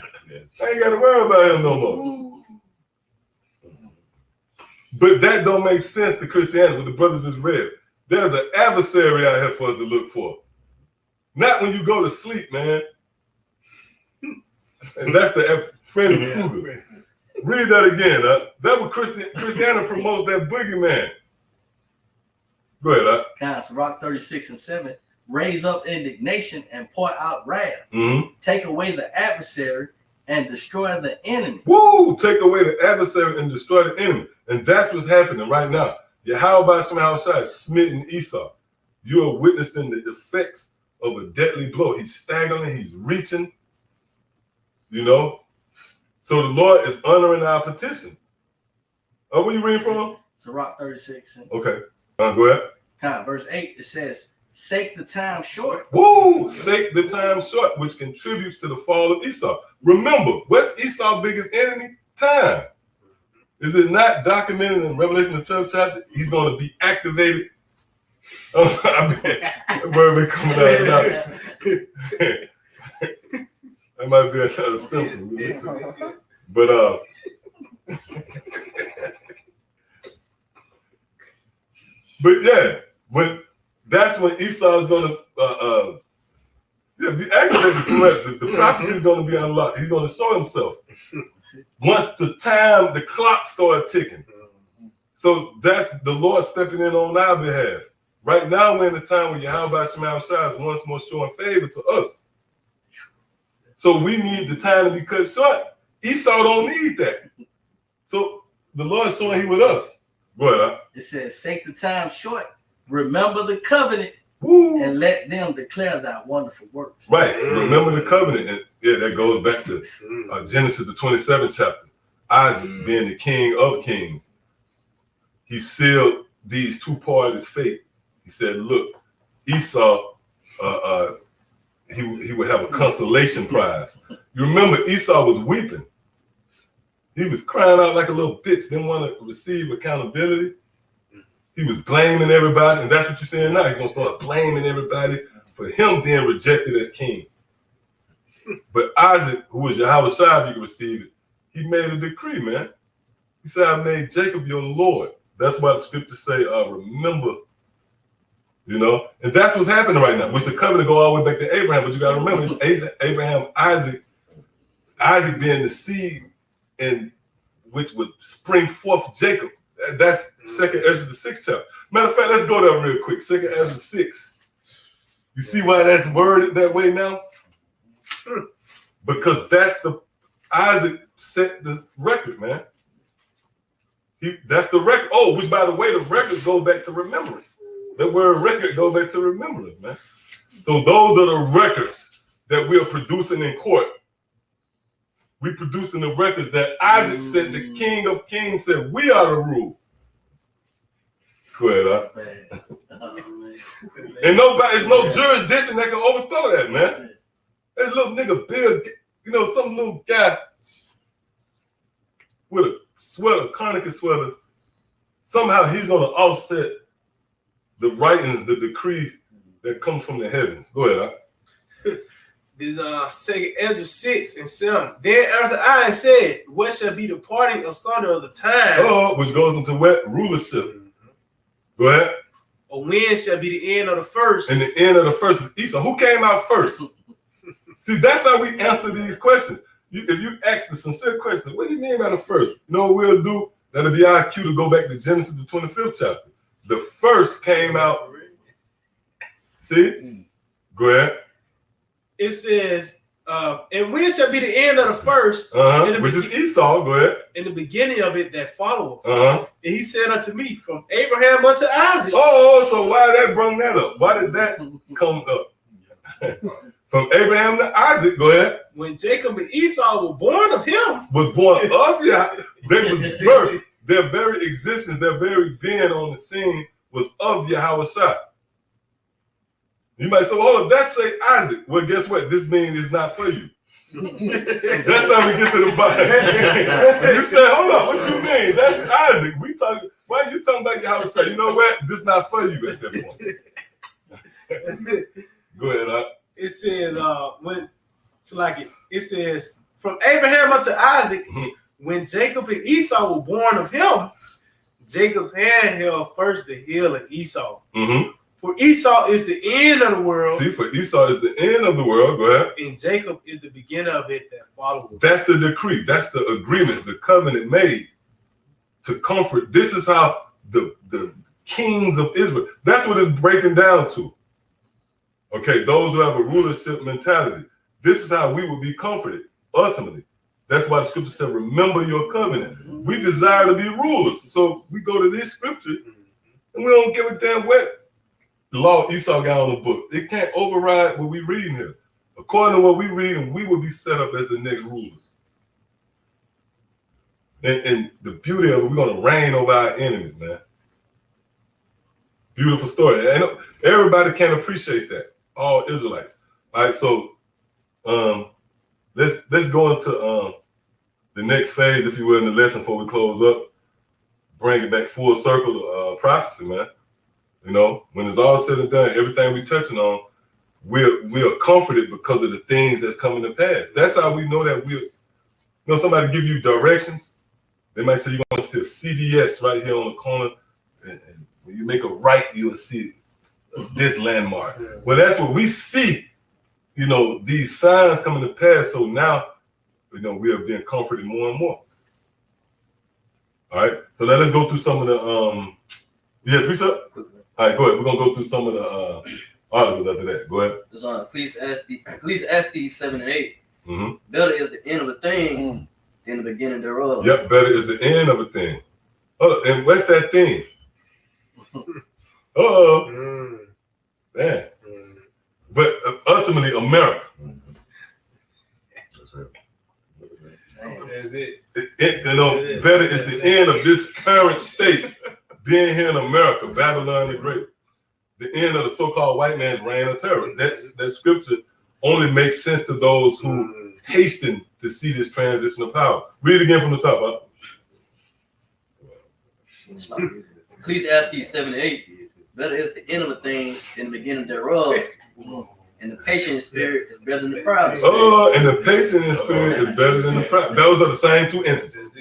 I ain't got to worry about him no more. But that don't make sense to Christianity. What the brothers just read. There's an adversary out here for us to look for. Not when you go to sleep, man. And that's the Freddy Krueger. Read that again. That's what Christianity promotes, that boogeyman. Go ahead. Sirach 36:7. Raise up indignation and pour out wrath. Mm-hmm. Take away the adversary and destroy the enemy. Woo! Take away the adversary and destroy the enemy. And that's what's happening right now. Yahweh Shai is smitten Esau. You are witnessing the effects of a deadly blow. He's staggering, he's reaching, you know. So the Lord is honoring our petition. Oh, where you reading from? Sirach 36. Okay. Go ahead. Verse 8, it says, "Sake the time short." Woo! Sake the time short, which contributes to the fall of Esau. Remember, what's Esau's biggest enemy? Time. Is it not documented in Revelation the 12th chapter? He's going to be activated. Oh, I mean, word been coming out now. That might be another symptom. But but yeah, when that's when Esau is going to be activated for us. The prophecy is going to be unlocked. He's going to show himself once the clock starts ticking. So that's the Lord stepping in on our behalf. Right now, we're in the time where Yahweh Shai is once more showing favor to us. So we need the time to be cut short. Esau don't need that. So the Lord is showing he with us. Go ahead. It says, "Sake the time short. Remember the covenant." Woo. And let them declare thy wonderful works. Right. Remember the covenant. And yeah, that goes back to Genesis, the 27th chapter. Isaac being the king of kings. He sealed these two parties' fate. He said, look, Esau, he would have a consolation prize. You remember Esau was weeping. He was crying out like a little bitch, didn't want to receive accountability. He was blaming everybody, and that's what you're saying now. He's going to start blaming everybody for him being rejected as king. But Isaac, who was Yahweh Shai, if you can receive it, he made a decree, man. He said, I made Jacob your Lord. That's why the scriptures say, remember, you know. And that's what's happening right now, which the covenant go all the way back to Abraham. But you got to remember, Abraham, Isaac being the seed in which would spring forth Jacob. That's 2nd Ezra, the 6th chapter. Matter of fact, let's go there real quick. 2nd Ezra 6. You see why that's worded that way now? Because that's Isaac set the record, man. That's the record. Oh, which by the way, the records go back to remembrance. That word record goes back to remembrance, man. So those are the records that we are producing in court. We producing the records that Isaac said, the King of Kings said, we are the rule. Go ahead, and there's no jurisdiction that can overthrow that, man. That little nigga Bill, you know, some little guy with a sweater, Conacher sweater, somehow he's going to offset the writings, the decree that comes from the heavens. Go ahead, This 2nd Ezra 6 and 7. Then answered I and said, what shall be the parting asunder of the time? Oh, which goes into what? Rulership. Go ahead. Or when shall be the end of the first? And the end of the first is Esau. Who came out first? See, that's how we answer these questions. If you ask the sincere question, what do you mean by the first? You know what we'll do? That'll be our cue to go back to Genesis, the 25th chapter. The first came out. See? Go ahead. It says, and when shall be the end of the first? Which is Esau. Go ahead. In the beginning of it that followeth. And he said unto me, from Abraham unto Isaac. Oh, so why that brought that up? Why did that come up? From Abraham to Isaac, go ahead. When Jacob and Esau were born of him. Was born of Yah. They was birthed. Their very existence, their very being on the scene was of Yahweh Shai. You might say, well, hold up, that say Isaac. Well, guess what? This means it's not for you. That's how we get to the Bible. You say, hold on, what you mean? That's Isaac. Why are you talking about Yahweh Shai? You know what? This is not for you at that point. Go ahead, It says, it says, from Abraham unto Isaac, when Jacob and Esau were born of him, Jacob's hand held first the heel of Esau. For Esau is the end of the world. See, for Esau is the end of the world. Go ahead. And Jacob is the beginning of it that follows. That's the decree. That's the agreement, the covenant made to comfort. This is how the kings of Israel. That's what it's breaking down to. Okay, those who have a rulership mentality. This is how we will be comforted, ultimately. That's why the scripture said, remember your covenant. We desire to be rulers. So we go to this scripture and we don't give a damn what the law Esau got on the book. It can't override what we reading here. According to what we read, we will be set up as the next rulers. And the beauty of it, we're going to reign over our enemies, man. Beautiful story. And everybody can appreciate that. All Israelites. All right, so let's go into the next phase, if you will, in the lesson before we close up. Bring it back full circle to prophecy, man. You know, when it's all said and done, everything we're touching on, we're comforted because of the things that's coming to pass. That's how we know that somebody give you directions. They might say you're going to see a CVS right here on the corner, and when you make a right, you'll see this landmark. Well, that's what we see, these signs coming to pass. So now, we are being comforted more and more. All right, so now let's go through some of the, you had precept? All right, go ahead. We're going to go through some of the articles after that. Go ahead. It's on Ecclesiastes 7 and 8. Mm-hmm. Better is the end of a thing than the beginning thereof. Yep, better is the end of a thing. Oh, and what's that thing? Man. But ultimately, America. That's it. Better is the end of this current state, being here in America, Babylon the Great. The end of the so-called white man's reign of terror. That scripture only makes sense to those who hasten to see this transition of power. Read it again from the top. Ecclesiastes 7 and 8. Better is the end of a thing than the beginning thereof. And the patient spirit is better than the proud spirit. Oh, and the patient spirit is better than the proud. Those are the same two entities.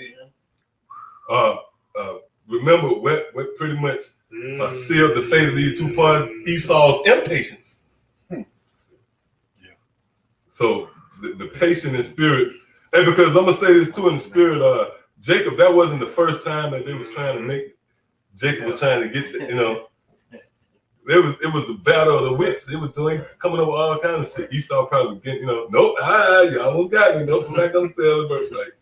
Remember what pretty much sealed the fate of these two parties? Esau's impatience. So the patient and spirit, and because I'm gonna say this too in the spirit, Jacob, that wasn't the first time that they was trying to make it. Jacob was trying to get it was the battle of the wits. They was coming up with all kinds of shit. Esau probably getting, nope, you almost got me. Nope, I'm not gonna sell the birthright.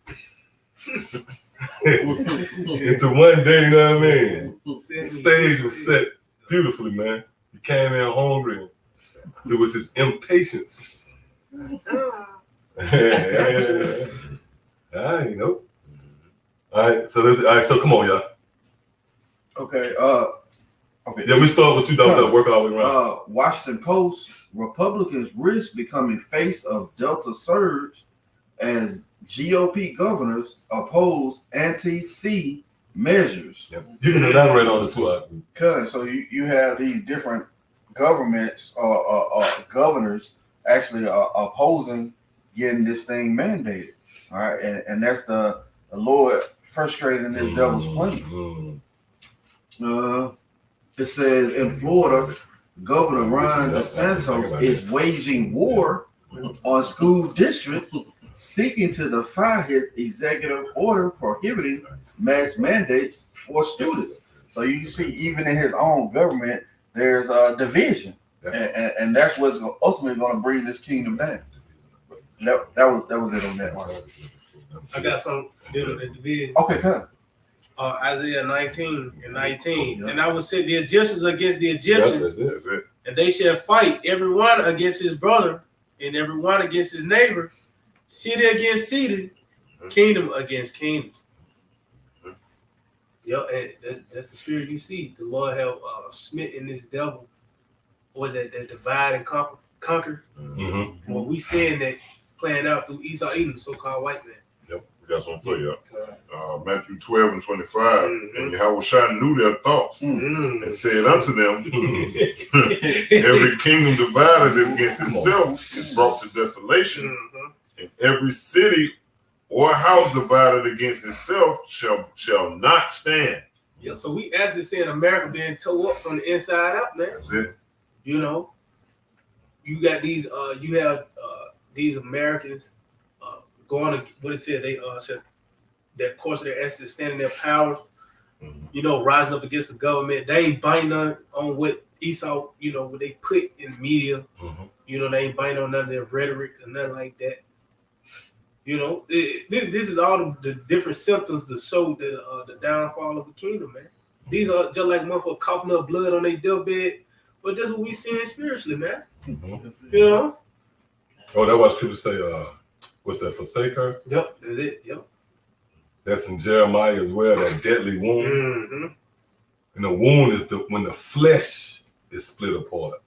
Into one day, you know what I mean? The stage was set beautifully, man. He came in hungry. It was his impatience. All right, so come on, y'all. Okay. Yeah, we start with you, though. Work all the way around. Washington Post: Republicans risk becoming face of Delta surge as GOP governors oppose anti-C measures. Yeah. You can elaborate on the two. Cause so you have these different governments or governors actually opposing getting this thing mandated. All right, and that's the Lord frustrating this devil's plan. It says in Florida, Governor Ron DeSantis is waging war on school districts seeking to defy his executive order prohibiting mask mandates for students. So you see, even in his own government, there's a division, and that's what's ultimately going to bring this kingdom down. That was it on that one. I got some dealing with the division. Okay, good. Isaiah 19 and 19. And I will set the Egyptians against the Egyptians, and they shall fight, every one against his brother, and every one against his neighbor, city against city, kingdom against kingdom. And that's the spirit you see. The Lord have smitten this devil. What was that divide and conquer? Mm-hmm. What we seeing that playing out through Esau Edom, so-called white man. Yep, we got something for you. Matthew 12 and 25. And Yahweh knew their thoughts and said unto them, every kingdom divided against itself is brought to desolation, and every city or house divided against itself shall not stand. Yeah, so we actually seeing America being tore up from the inside out, man. That's it. You got these you have these Americans going to what it said, they said that of course they're actually standing their powers you know, rising up against the government. They ain't biting on what Esau, you know, what they put in the media. You know, they ain't biting on none of their rhetoric or nothing like that. You know, this is all the different symptoms to show the downfall of the kingdom, man. These are just like motherfuckers coughing up blood on their deathbed, but that's what we seeing spiritually, man. You know? Oh, that's what scripture say, what's that, forsake her? Yep, that's it, yep. That's in Jeremiah as well, that deadly wound. And the wound is when the flesh is split apart.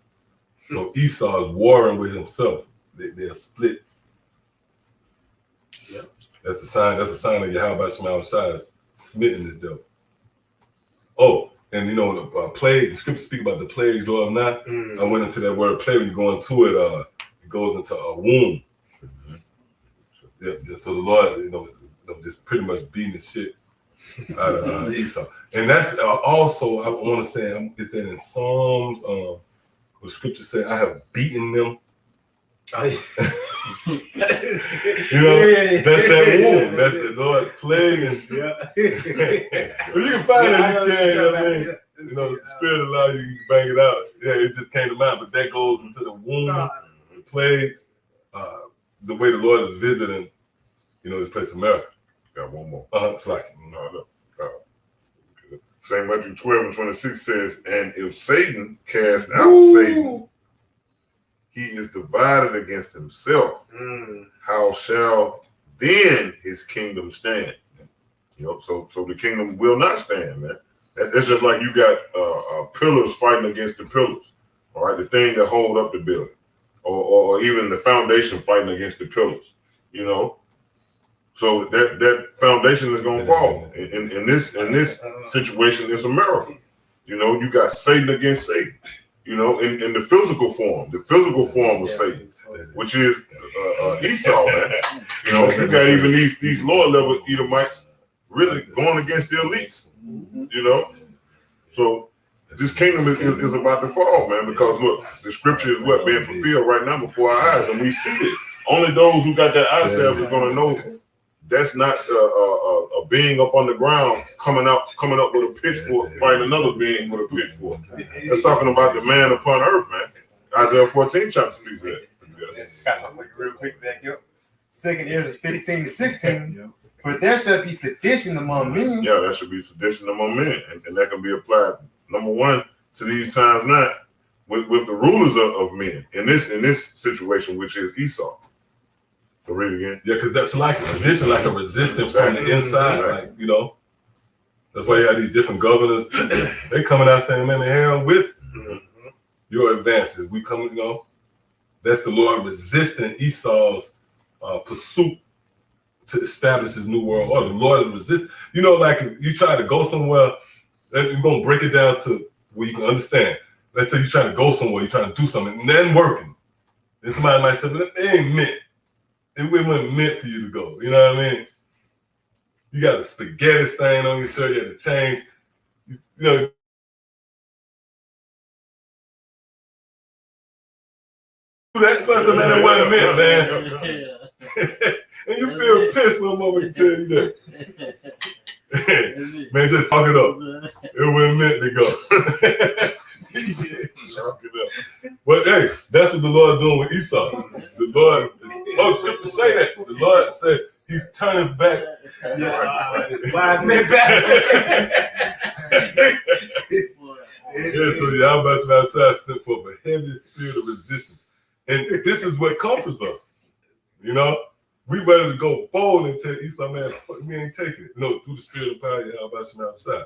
So Esau is warring with himself. They're split. Yep. That's the sign of Yahweh Shema Shai smitten this devil. Oh, and you know, the plague, the scripture speak about the plagues, though not. I went into that word plague. When you go into it, it goes into a womb. Yeah, so the Lord, you know, just pretty much beating the shit out of Esau. And that's also, I want to say, is that in Psalms, where scripture say, I have beaten them. You know, that's that womb. That's the Lord playing. Yeah. Well, you can find it. You can. You know what I mean? You know, the Spirit allow you to bang it out. Yeah, it just came to mind. But that goes into the womb, the plagues, the way the Lord is visiting, you know, this place, America. Got one more. It's like, No. St. Matthew 12:26 says, and if Satan cast out Satan, he is divided against himself. How shall then his kingdom stand? You know, so the kingdom will not stand, man. It's just like you got pillars fighting against the pillars. All right, the thing that hold up the building, or even the foundation fighting against the pillars. You know, so that foundation is gonna fall. In this situation, it's America. You know, you got Satan against Satan. You know, in the physical form of Satan, which is Esau, man. You know, you got even these lower level Edomites really going against the elites. You know, so this kingdom is about to fall, man. Because look, the scripture is what being fulfilled right now before our eyes, and we see this. Only those who got that eye salve is gonna know. That's not a being up on the ground coming up with a pitchfork, fighting another being with a pitchfork. That's talking about the man upon earth, man. Isaiah 14 chapter speaks that. Got something real quick back up. 2 Ezra 15-16. For there shall be sedition among men. Yeah, that should be sedition among men, and that can be applied. Number one, to these times now, with the rulers of men in this situation, which is Esau. So read it again. Yeah, because that's like a sedition, like a resistance from the inside. Like, you know, that's why you have these different governors. They coming out saying, man, the hell with your advances. We come, you know, that's the Lord resisting Esau's pursuit to establish his new world order. The Lord is resisting. You know, like if you try to go somewhere, you're going to break it down to where you can understand. Let's say you're trying to go somewhere, you're trying to do something, and then working. Then somebody might say, but it ain't meant. It wasn't meant for you to go. You know what I mean? You got a spaghetti stain on your shirt. You had to change. You know. That's what it wasn't meant, man. And you feel pissed when I'm over to tell you that. Man, just talk it up. It wasn't meant to go. Talk it up. But hey, that's what the Lord doing with Esau. The Lord, scripture say that. The Lord said he's turning back. Wise men backwards. So Yahweh Shai sent forth a heavy spirit of resistance. And this is what comforts us. You know, we ready to go bold and tell Esau, man, we ain't taking it. No, through the spirit of power, Yahweh Shai.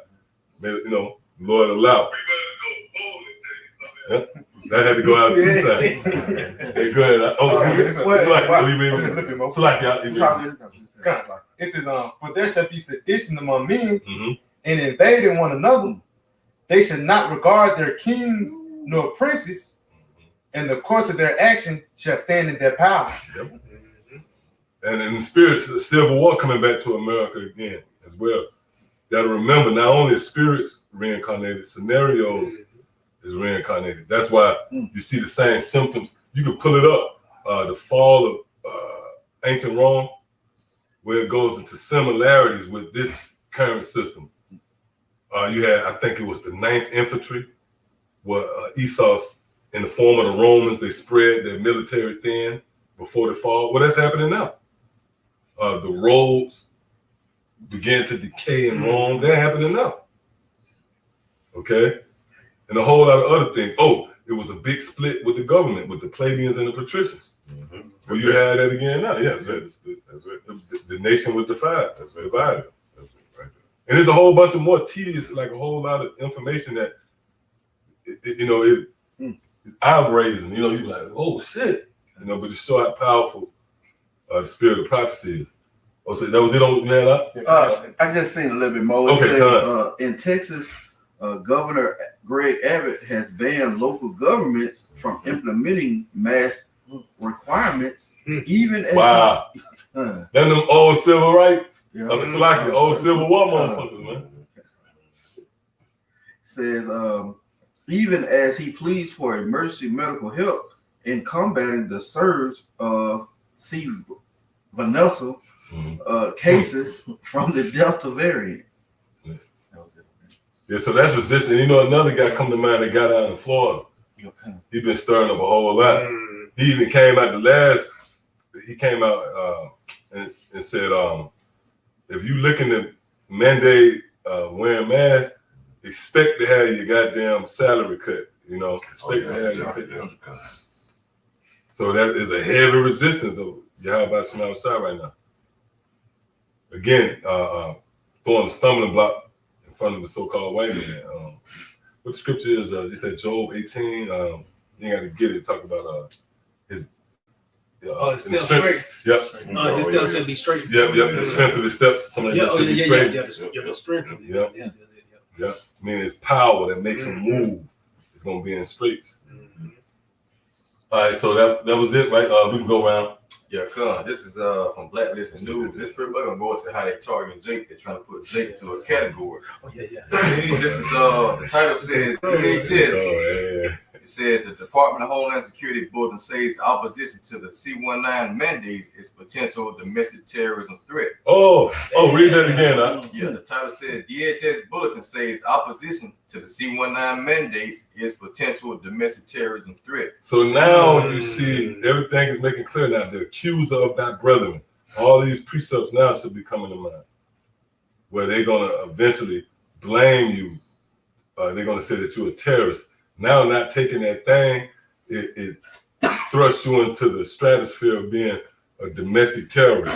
Man, you know, Lord allow. We ready to go bold and tell Esau, man. That had to go out 2 times. Hey, go ahead. It's like y'all. It says, for there shall be sedition among men, and invading one another. They should not regard their kings nor princes, and the course of their action shall stand in their power. Yep. And in the spirit, the civil war coming back to America again as well. You got to remember, not only is spirits reincarnated, scenarios is reincarnated. That's why you see the same symptoms. You can pull it up. The fall of ancient Rome, where it goes into similarities with this current system. You had, I think it was the 9th Infantry, where Esau, in the form of the Romans, they spread their military thin before the fall. Well, that's happening now. The roads began to decay in Rome. They're happening now. Okay? And a whole lot of other things. Oh, it was a big split with the government, with the plebeians and the patricians. Well, you had that again now. Yeah, that's it. The nation was divided. That's divided. That's it, right there. And there's a whole bunch of more tedious, like a whole lot of information that, it's eye-raising. You're like, oh, shit. But it shows how powerful the spirit of prophecy is. Oh, so that was it on that? I just seen a little bit more. It says, in Texas, Governor Greg Abbott has banned local governments from implementing mask requirements, even as then them old civil rights. It's like the old Civil War motherfuckers, man. Says even as he pleads for emergency medical help in combating the surge of C. Vanessa cases from the Delta variant. Yeah, so that's resistant. Another guy come to mind that got out in Florida. He been stirring up a whole lot. He even came out he came out and said, if you looking to mandate wearing masks, expect to have your goddamn salary cut. Expect to have your cut. So that is a heavy resistance of Yahweh Shema Shai right now. Again, throwing a stumbling block in front of the so-called white man. What the scripture is, it's that Job 18. You ain't got to get it. Talk about his still straight. Yep. His steps should be straight. Yep. The strength of his steps. Something that should be straight. The strength. Yep. Meaning it's power that makes him move. It's gonna be in straights. All right, so that was it, right? We can go around. Yeah, come. This is from Blacklist and News. This pretty much gonna go into how they targeting Jake. They're trying to put Jake into a category. Oh yeah. So this is the title says DHS. It says the Department of Homeland Security bulletin says opposition to the C-19 mandates is potential domestic terrorism threat. Read that again. Yeah, the title says DHS bulletin says opposition to the C-19 mandates is potential domestic terrorism threat. So now you see everything is making clear now. The accuser of thy brethren. All these precepts now should be coming to mind, where they're gonna eventually blame you. They're gonna say that you're a terrorist. Now, not taking that thing, it thrusts you into the stratosphere of being a domestic terrorist,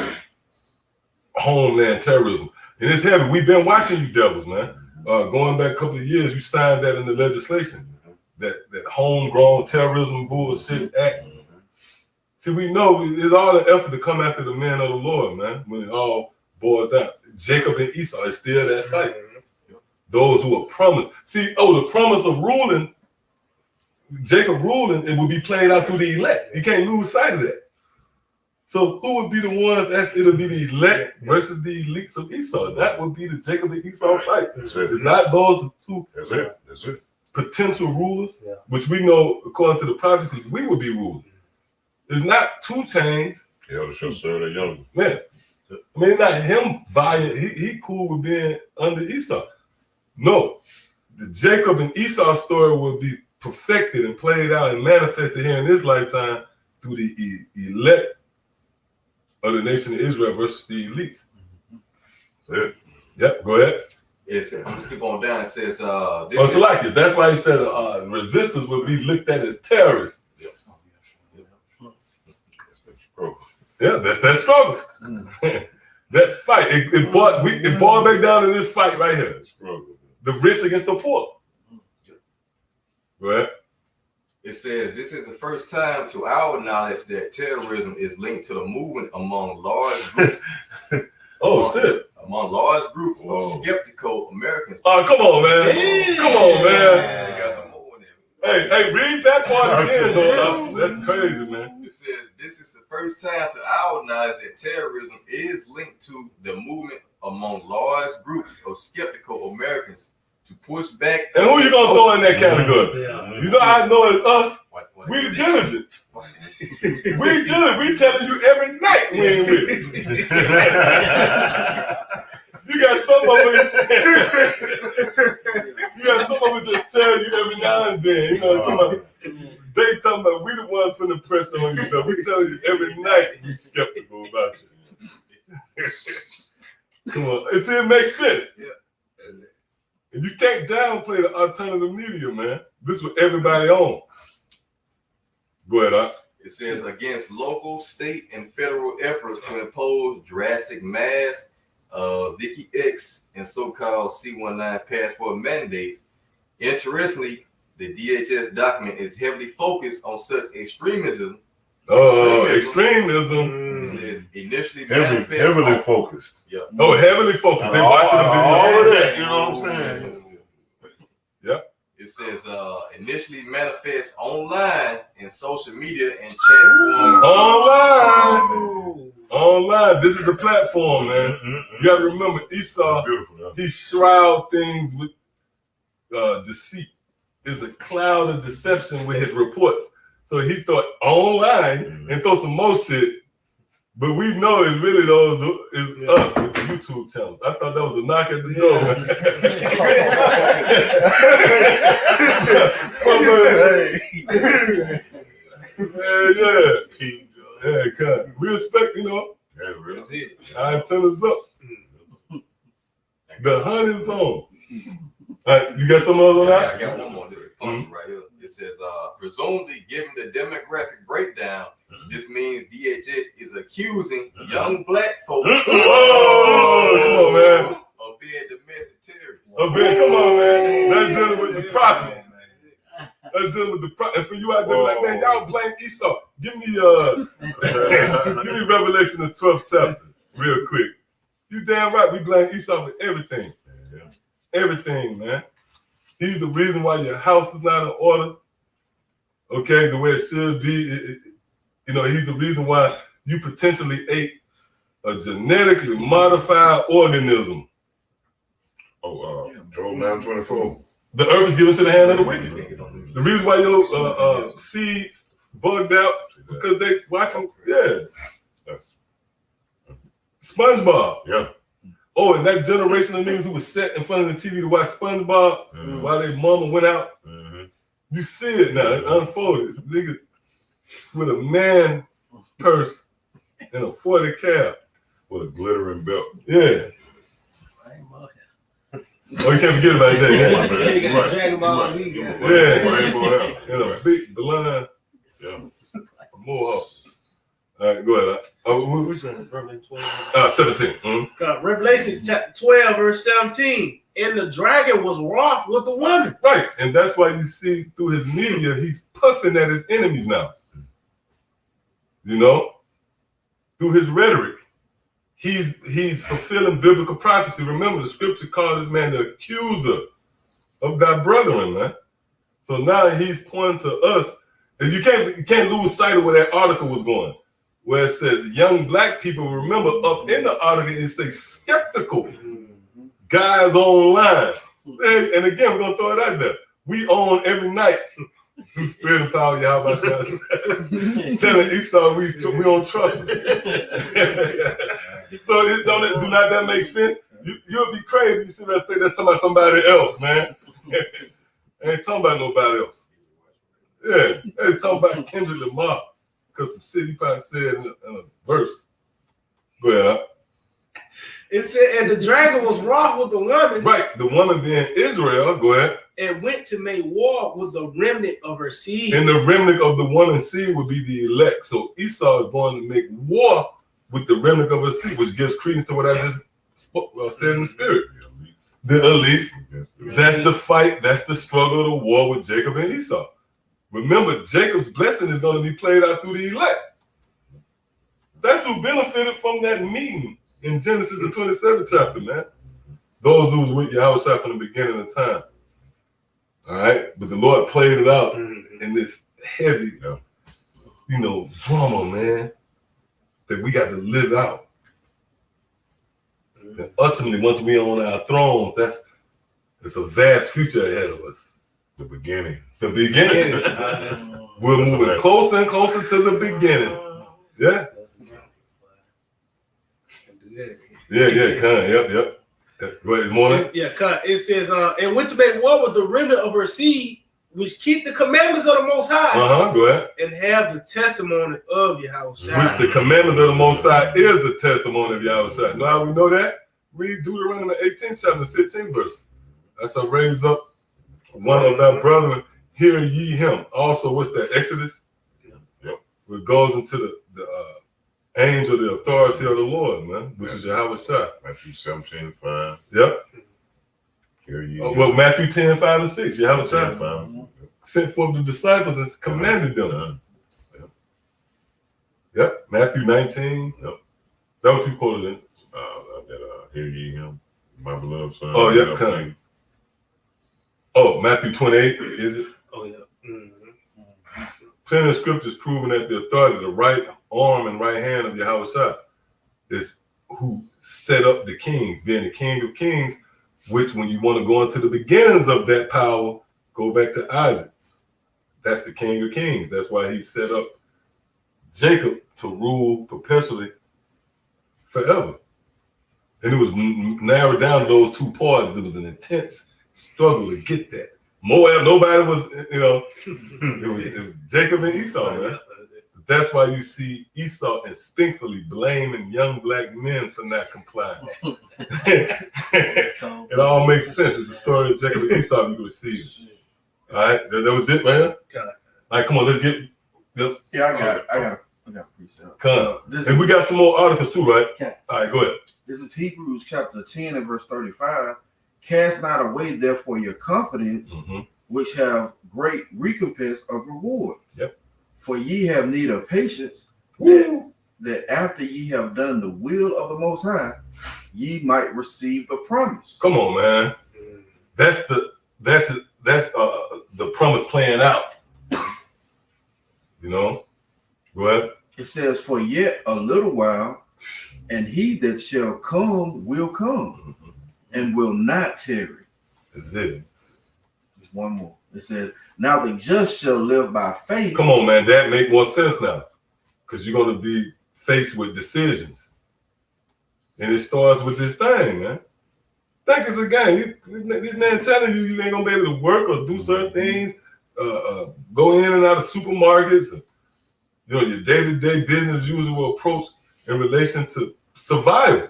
homeland terrorism. And it's heavy. We've been watching you devils, man. Going back a couple of years, you signed that in the legislation, that homegrown terrorism bullshit act. See, we know it's all an effort to come after the men of the Lord, man, when it all boils down. Jacob and Esau is still that fight. Those who are promised. See, the promise of ruling, Jacob ruling, it will be played out through the elect. You can't lose sight of that. So who would be the ones? It'll be the elect versus the elites of Esau. That would be the Jacob and Esau fight. It's not those two That's it. potential rulers, which we know, according to the prophecy, we will be ruled. It's not 2 Chainz. Yeah, shall serve the young man. I mean, not him vying. He cool with being under Esau. No, the Jacob and Esau story will be perfected and played out and manifested here in this lifetime through the elect of the nation of Israel versus the elites. Yep, go ahead. Yes, I'm gonna skip on down. It says, that's why he said resistance will be looked at as terrorists. Yeah, that's that struggle. That fight. It boiled back down to this fight right here. The rich against the poor. Go ahead. It says, this is the first time to our knowledge that terrorism is linked to the movement among large groups. Among large groups of skeptical Americans. Oh, come on, man. Damn. Come on, man. We got some more in there. Hey, read that part again, though. That's crazy, man. It says, this is the first time to our knowledge that terrorism is linked to the movement among large groups of skeptical Americans to push back. And who you gonna throw in that category? You know how I know it's us. We the diligent. We diligent. We telling you every night we ain't with it. You You got some of it just tell you every now and then. You know, come on. They talking about we the ones putting the pressure on you, though. We tell you every night we skeptical about you. Come on, it makes sense. Yeah. And you can't downplay the alternative media, man. This is what everybody on. Go ahead, Doc. It says against local, state, and federal efforts to impose drastic mask, Vicky X, and so-called C-19 passport mandates. Interestingly, the DHS document is heavily focused on such extremism. Extremism. It says initially Heavily focused. Yeah. Oh, heavily focused. They watching the video. All of that, you know what I'm saying? Yep. It says initially manifest online in social media and chat forums. Online. This is the platform, man. You gotta remember, Esau, he shroud things with deceit. There's a cloud of deception with his reports. So he thought online and throw some more shit. But we know it's really those is us with the YouTube channel. I thought that was a knock at the door. Yeah, God. We expect, you know. That's it. I tell us up. The hunt is on. All right, you got some other on that? I got one more. This is punching right here. It says, presumably, given the demographic breakdown, this means DHS is accusing young black folks come on, man. of being domestic terrorists. Come on, man. That's dealing with the prophets. That's dealing with the prophets. And for you out there, like, man, y'all blame Esau. Give me Revelation the 12th chapter, real quick. You damn right, we blame Esau for everything. Everything, man. He's the reason why your house is not in order. Okay, the way it should be. You know, he's the reason why you potentially ate a genetically modified organism. Job 9:24. The earth is given to the hand of the wicked. The reason why your seeds bugged out because they watching, That's SpongeBob. yeah. Oh, and that generation of niggas who was sat in front of the TV to watch SpongeBob while their mama went out. You see it now, it unfolded. Niggas with a man purse and a 40 cap. With a glittering belt. Yeah. Oh, you can't forget about that. Dragon Ball Z. Yeah. And a big blonde. Yeah. Mohawk. All right, go ahead. Which one? Revelation 12? 17. Revelation chapter 12, verse 17. And the dragon was wroth with the woman. Right, and that's why you see through his media, he's puffing at his enemies now. You know? Through his rhetoric. He's fulfilling biblical prophecy. Remember, the scripture called this man the accuser of thy brethren, man. So now he's pointing to us. And you can't lose sight of where that article was going. Where it said young black people, remember up in the article, it says skeptical guys online. And again, we're going to throw it out there. We own every night through spirit and power, Yahweh Shai. Telling Esau we don't trust him. So do not that make sense? You'll be crazy if you sit there and think that's talking about somebody else, man. Ain't talking about nobody else. Yeah, they talking about Kendrick Lamar. Because some shit he probably said in a verse. Go ahead, It said, and the dragon was wroth with the woman. Right, the woman being Israel, go ahead. And went to make war with the remnant of her seed. And the remnant of the woman's seed would be the elect. So Esau is going to make war with the remnant of her seed, which gives credence to what I just said in the spirit. The elites, that's the fight, that's the struggle, the war with Jacob and Esau. Remember, Jacob's blessing is going to be played out through the elect. That's who benefited from that meeting in Genesis the 27th chapter, man. Those who was with Yahweh from the beginning of time. All right? But the Lord played it out in this heavy, drama, man, that we got to live out. And ultimately, once we on our thrones, it's a vast future ahead of us. The beginning. The beginning. We're moving closer and closer to the beginning. Yeah. Yeah, yep. What is more than? Yeah, it says, and went to make war with the remnant of her seed, which keep the commandments of the Most High, Go ahead. and have the testimony of Yahweh. Which the commandments of the Most High is the testimony of Yahweh. Know how we know that? Read Deuteronomy 18th chapter 15th verse. That's a raise up one of thy brethren, hear ye him. Also, what's that? Exodus? Yep. It goes into the angel, the authority of the Lord, man, which is Yahweh Shai. Matthew 17:5. Yep. Hear ye. Well, Matthew 10:5 and 6. Yahweh Shai 5. sent forth the disciples and commanded them. Yep. Matthew 19. Yep. That what you quoted in? Hear ye him, my beloved son. Oh, yeah, come. Oh, Matthew 28, is it? Oh, yeah. Mm-hmm. Plenty of scriptures proving that the authority, the right arm and right hand of Yahweh Shai is who set up the kings, being the king of kings, which when you want to go into the beginnings of that power, go back to Isaac. That's the king of kings. That's why he set up Jacob to rule perpetually forever. And it was narrowed down to those two parties. It was an intense struggle to get that. Moab, nobody was, it was Jacob and Esau, man. That's why you see Esau instinctively blaming young black men for not complying. It all makes sense. It's the story of Jacob and Esau you receive. All right, that was it, man. All right, come on, let's get. Yeah, I got a precept. Come. And we got some more articles too, right? Okay. All right, go ahead. This is Hebrews chapter 10 and verse 35. Cast not away therefore your confidence, which have great recompense of reward. Yep. For ye have need of patience, that after ye have done the will of the Most High, ye might receive the promise. Come on, man. That's the promise playing out. You know? Go ahead. It says, for yet a little while, and he that shall come will come, and will not tarry. That's it. There's one more. It says, now the just shall live by faith. Come on, man. That make more sense now. Because you're going to be faced with decisions. And it starts with this thing, man. Think it's a game. This man telling you ain't going to be able to work or do certain things, go in and out of supermarkets, your day-to-day business usual approach in relation to survival.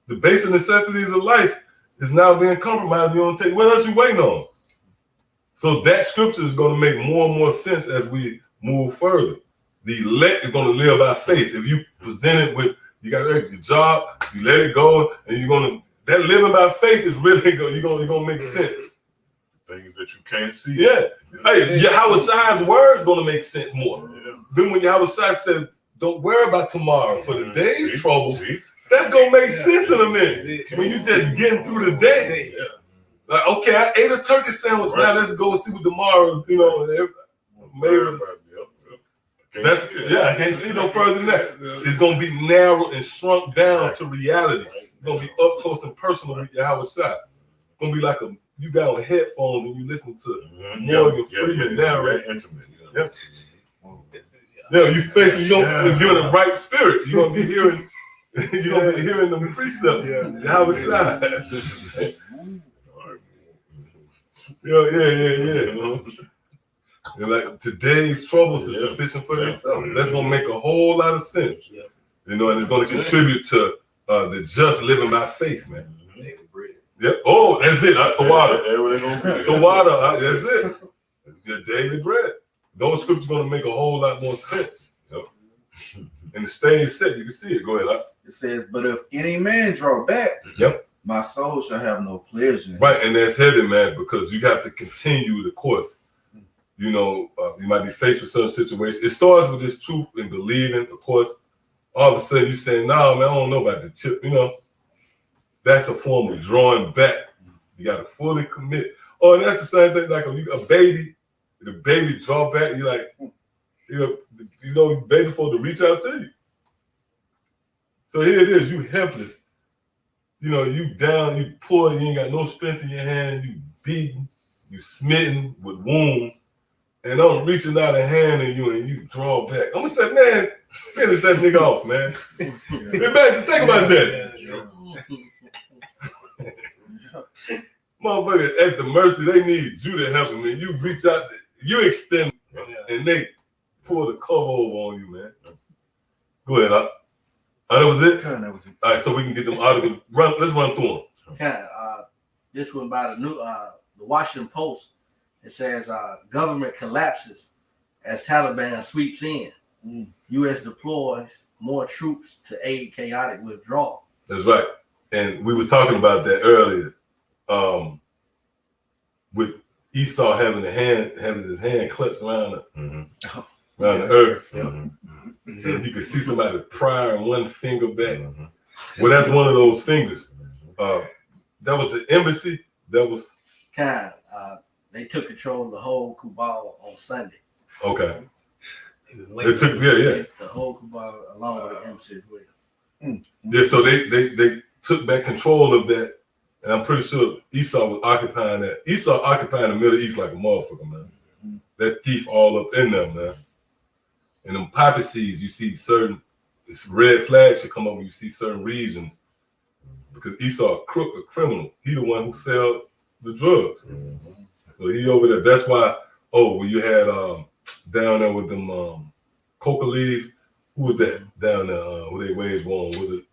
The basic necessities of life is now being compromised. You don't take, what else you waiting on? So that scripture is going to make more and more sense as we move further. The elect is going to live by faith. If you present it with, you got your job, you let it go, and you're going to, that living by faith is really going, you're going to make sense. Things that you can't see. Yeah. Hey, Yahweh Shai's word is going to make sense more. Then when Yahweh Shai said, don't worry about tomorrow, for the day's trouble, that's going to make sense in a minute. When you just getting through the day. Like, okay, I ate a turkey sandwich. Now let's go see what tomorrow, maybe. That's I can't see no further than that. It's gonna be narrow and shrunk down to reality. It's gonna be up close and personal with Yahweh Shai. It's gonna be like you got on headphones and you listen to Morgan Freeman narrate. Intimate. You facing if you're in the right spirit, you're gonna be hearing the precepts. Yahweh Shai. Yeah. And like today's troubles is sufficient for themselves. That's gonna make a whole lot of sense. And it's gonna contribute to the just living by faith, man. Yeah. Oh, that's it. The water. The water. That's it. Your daily bread. Those scriptures are gonna make a whole lot more sense. And the stage set, you can see it. Go ahead. It says, but if any man draw back, my soul shall have no pleasure. Right, and that's heavy, man, because you have to continue the course. You might be faced with certain situations. It starts with this truth and believing, of course. All of a sudden you say, no, man, I don't know about the chip. That's a form of drawing back. You got to fully commit. Oh, and that's the same thing, like a baby. The baby draw back, you're like, baby supposed to reach out to you. So here it is, you helpless. You down, you poor, you ain't got no strength in your hand, you beaten, you smitten with wounds, and I'm reaching out a hand at you and you draw back. I'm gonna say, man, finish that nigga off, man. Imagine, think about that. Motherfucker, at the mercy, they need you to help them, man. You reach out, you extend, and they pull the cover over on you, man. Go ahead, that was it? That was it. All right, so we can get them articles. Let's run through them. This one by the Washington Post. It says government collapses as Taliban sweeps in. U.S. deploys more troops to aid chaotic withdrawal. That's right. And we were talking about that earlier. With Esau having his hand clutched around the earth. And you could see somebody prying one finger back. Well, that's one of those fingers. That was the embassy. That was they took control of the whole Kubal on Sunday. Okay. They took the whole Kubal along with the embassy as well. Yeah, so they took back control of that, and I'm pretty sure Esau was occupying that. Esau occupying the Middle East like a motherfucker, man. That thief all up in there, man. And them poppy seeds, you see certain red flags should come up when you see certain regions, because Esau a crook, a criminal. He the one who sell the drugs. So he over there. That's why. Oh, when you had down there with them coca leaves. Who was that down there? Who they waged war on? Was it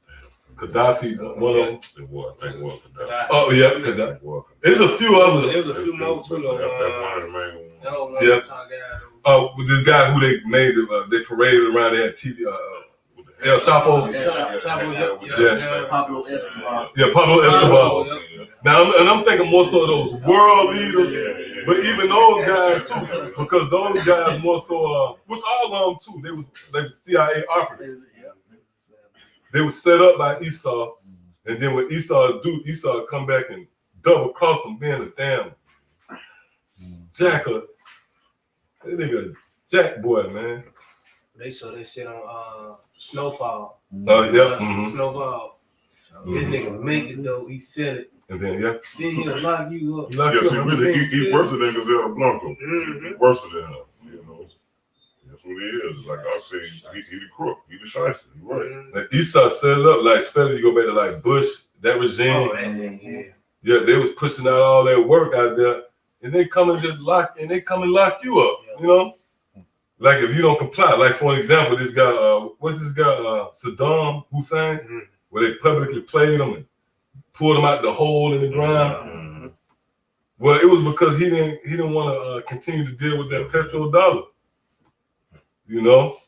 Gaddafi? One of them? It was. I think it was Gaddafi. Oh yeah, Gaddafi. There's a few others. There's a few more too. That's one of the main ones. Yeah. With this guy who they made, they paraded around. They had TV. El Chapo. Pablo Escobar. Yeah, Pablo Escobar. Now, and I'm thinking more so of those world leaders, but even those guys too, because those guys more so, which all of them too, they were CIA operatives. They were set up by Esau, and then what Esau do, Esau come back and double cross them, being a damn jacker. That nigga Jack boy, man. They saw that shit on Snowfall. Snowfall. This nigga make it though. He said it. And then Then he'll lock you up. See, really, he worse than Gazelle Blanco. Worse than him. You know, that's what he is. Like I say, he the crook. He the shyster. He right. Like Esau set it up, like especially you go back to like Bush, that regime. Yeah, they was pushing out all that work out there, and they come and just lock you up. You know. Like if you don't comply, like for an example, this guy, what's this guy, Saddam Hussein, where they publicly played him and pulled him out the hole in the ground. Well, it was because he didn't want to continue to deal with that petrodollar, you know.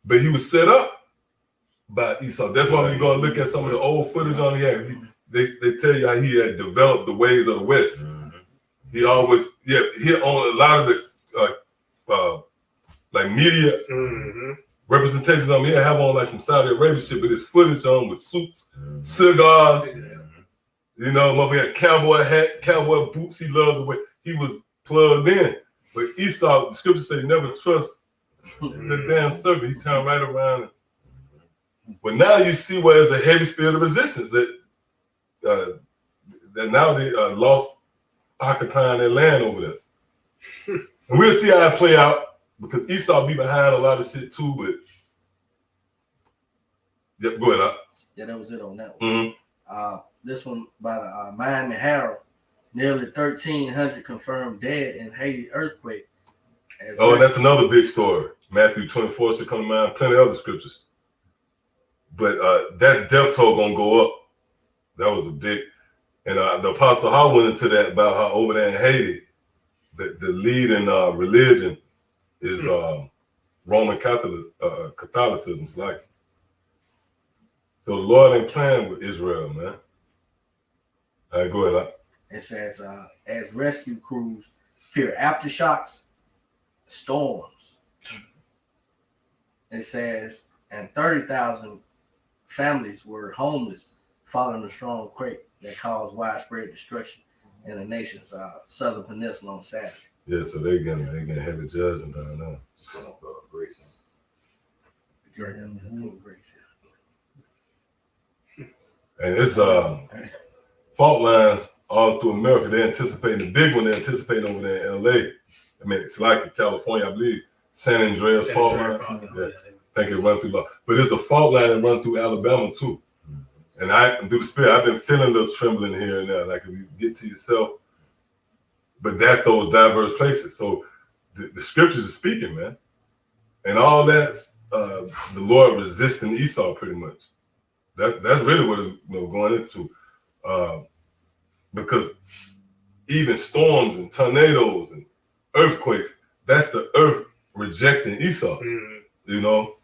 But he was set up by Esau. That's why when you go and look at some of the old footage on they tell you how he had developed the ways of the West. He always, he on a lot of the like media representations on me. I have on like some Saudi Arabia shit, but it's footage on with suits, cigars. You know, motherfucker had cowboy hat, cowboy boots. He loved the way he was plugged in. But Esau, the scripture say, never trust the damn servant. He turned right around. But now you see where there's a heavy spirit of resistance that now they lost occupying their land over there. And we'll see how it play out. Because Esau be behind a lot of shit too, but yeah, go ahead. Yeah, that was it on that one. This one by the Miami Herald, nearly 1,300 confirmed dead in Haiti earthquake. And that's another big story. Matthew 24 should come to mind. Plenty of other scriptures, but that death toll gonna go up. That was a big, and the Apostle Hall went into that about how over there in Haiti, the leading religion is Roman Catholicism. Like, so the Lord ain't playing with Israel, man. All right, go ahead. It says, as rescue crews fear aftershocks, storms. It says, and 30,000 families were homeless following a strong quake that caused widespread destruction in the nation's southern peninsula on Saturday. Yeah, so they getting heavy judgment down there. And it's fault lines all through America. They're anticipating the big one. They're anticipating over there in LA. I mean, it's like in California, I believe. San Andreas fault line. Yeah, I think it runs through. But there's a fault line that runs through Alabama too. And through the Spirit, I've been feeling a little trembling here and there, like if you get to yourself. But that's those diverse places. So the scriptures are speaking, man. And all that's the Lord resisting Esau pretty much. That's really what it's going into. Because even storms and tornadoes and earthquakes, that's the earth rejecting Esau. You know,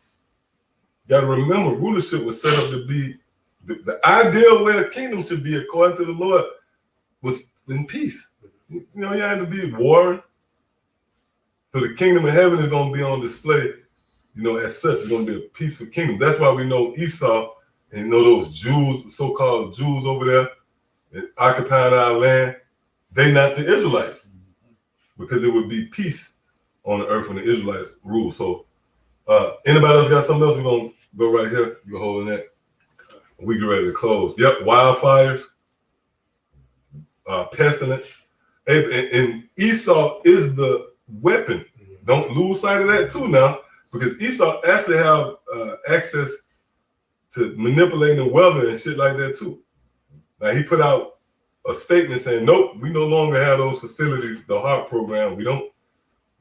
got to remember, rulership was set up to be the ideal way a kingdom should be, according to the Lord, was in peace. You know, you had to be warring. So the kingdom of heaven is going to be on display. You know, as such, it's going to be a peaceful kingdom. That's why we know Esau and those Jews, so-called Jews over there, occupying our land. They not the Israelites, because it would be peace on the earth when the Israelites rule. So, anybody else got something else? We're gonna go right here. You're holding that. We get ready to close. Yep, wildfires, pestilence, and Esau is the weapon. Don't lose sight of that too now, because Esau actually have access to manipulating weather and shit like that too. Now he put out a statement saying, "Nope, we no longer have those facilities. The HARP program, we don't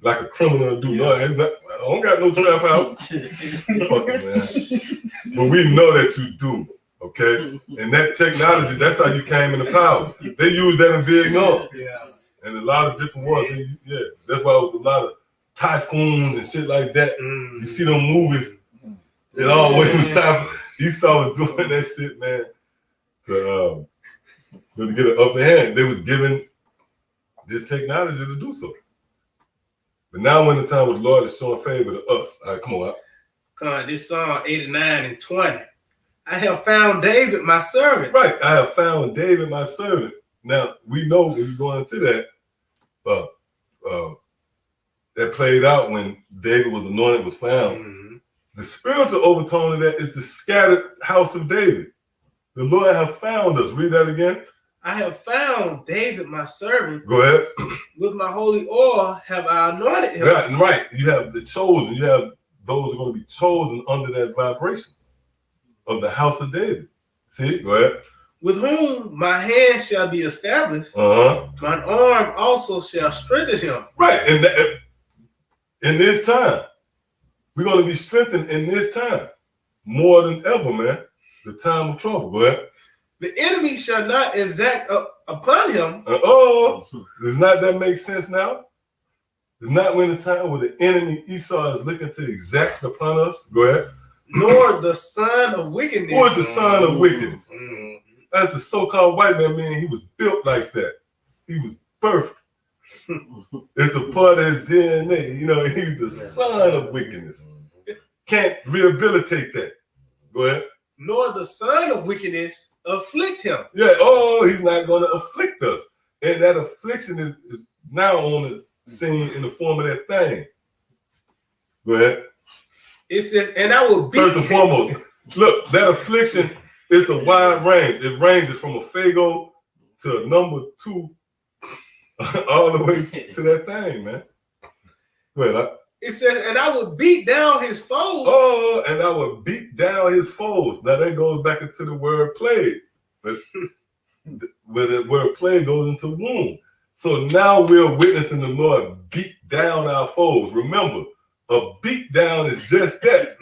like a criminal do. No, I don't got no trap house." Fuck it, man. But we know that you do, okay? And that technology, that's how you came into power. They used that in Vietnam, and a lot of different wars. Yeah, that's why it was a lot of typhoons and shit like that. You see them movies, it always was time. Esau was doing that shit, man, to get an upper hand. They was given this technology to do so. But now when the time with the Lord is showing favor to us. All right, come on. This Psalm 89 and 20. I have found David, my servant. Right, I have found David, my servant. Now, we know when you go into that, that played out when David was anointed, was found. The spiritual overtone of that is the scattered house of David. The Lord have found us. Read that again. I have found David, my servant. Go ahead. With my holy oil have I anointed him. Right. You have the chosen. You have those who are going to be chosen under that vibration of the house of David. See? Go ahead. With whom my hand shall be established. Mine arm also shall strengthen him. Right. And in this time, we're going to be strengthened in this time more than ever, man. The time of trouble. Go ahead. The enemy shall not exact upon him. Does not that make sense now? It's not when the time where the enemy Esau is looking to exact upon us. Go ahead. Nor the son of wickedness. Who is the son of wickedness? That's the so-called white man. He was built like that. He was birthed. It's a part of his DNA. You know, he's the son of wickedness. Can't rehabilitate that. Go ahead. Nor the son of wickedness afflict him. Yeah, he's not going to afflict us. And that affliction is now on the scene in the form of that thing. Go ahead. It says, and I will beat First and foremost, look, that affliction is a wide range. It ranges from a Fago to a number 2, all the way to that thing, man. Go ahead. It says, and I will beat down his foes. And I will beat down his foes. Now that goes back into the word plague. But where the word plague goes into womb. So now we're witnessing the Lord beat down our foes. Remember, a beat down is just that.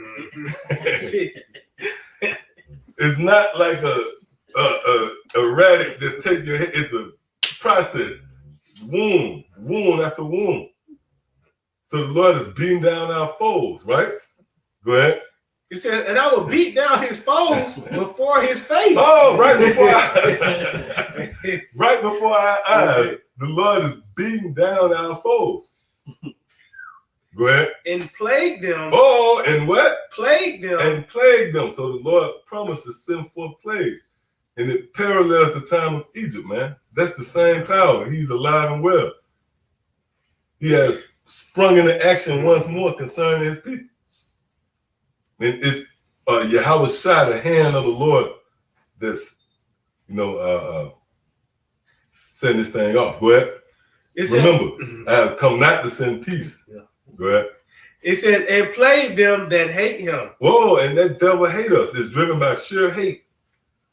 It's not like a radic that take your head. It's a process. Wound after wound. So the Lord is beating down our foes, right? Go ahead. It said, and I will beat down his foes before his face. Right before our eyes. The Lord is beating down our foes. Go ahead. And plague them. And what? Plague them. And plague them. So the Lord promised to send forth plagues. And it parallels the time of Egypt, man. That's the same power. He's alive and well. He has sprung into action once more concerning his people. And it's Yahweh Shai, the hand of the Lord, that's, setting this thing off. Go ahead. Remember, I have come not to send peace. Go ahead. It says, and plague them that hate him. And that devil hate us. It's driven by sheer hate.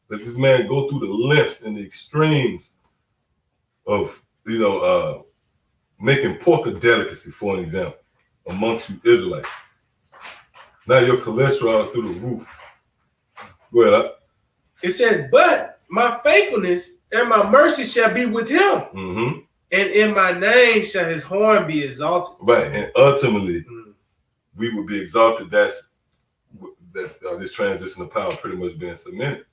Let this man go through the lengths and the extremes of, making pork a delicacy, for an example, amongst you Israelites. Now your cholesterol is through the roof. Go ahead. It says, but my faithfulness and my mercy shall be with him. Mm-hmm. And in my name shall his horn be exalted. Right, and ultimately, we would be exalted. That's this transition of power pretty much being cemented.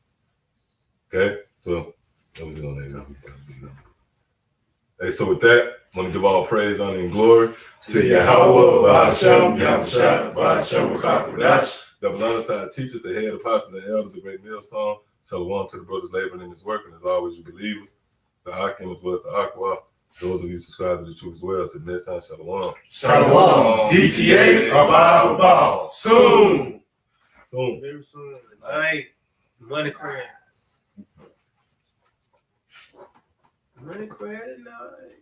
Okay, so that was it on that. Hey, so with that, I want to give all praise, honor, and glory to Yahweh, Ba'ashem, Yahushua, Ba'ashem, Rakakwadash. Double honor to our teachers, the head apostles, and elders, a great millstone. Shalom to the brothers laboring in this work, and as always, you believers, the Hakim as well as the Aqua. Those of you subscribe to the truth as well. Till next time, Shalom. Shalom. DTA, Abba, soon. Very soon. Tonight, money crab. Money crab tonight.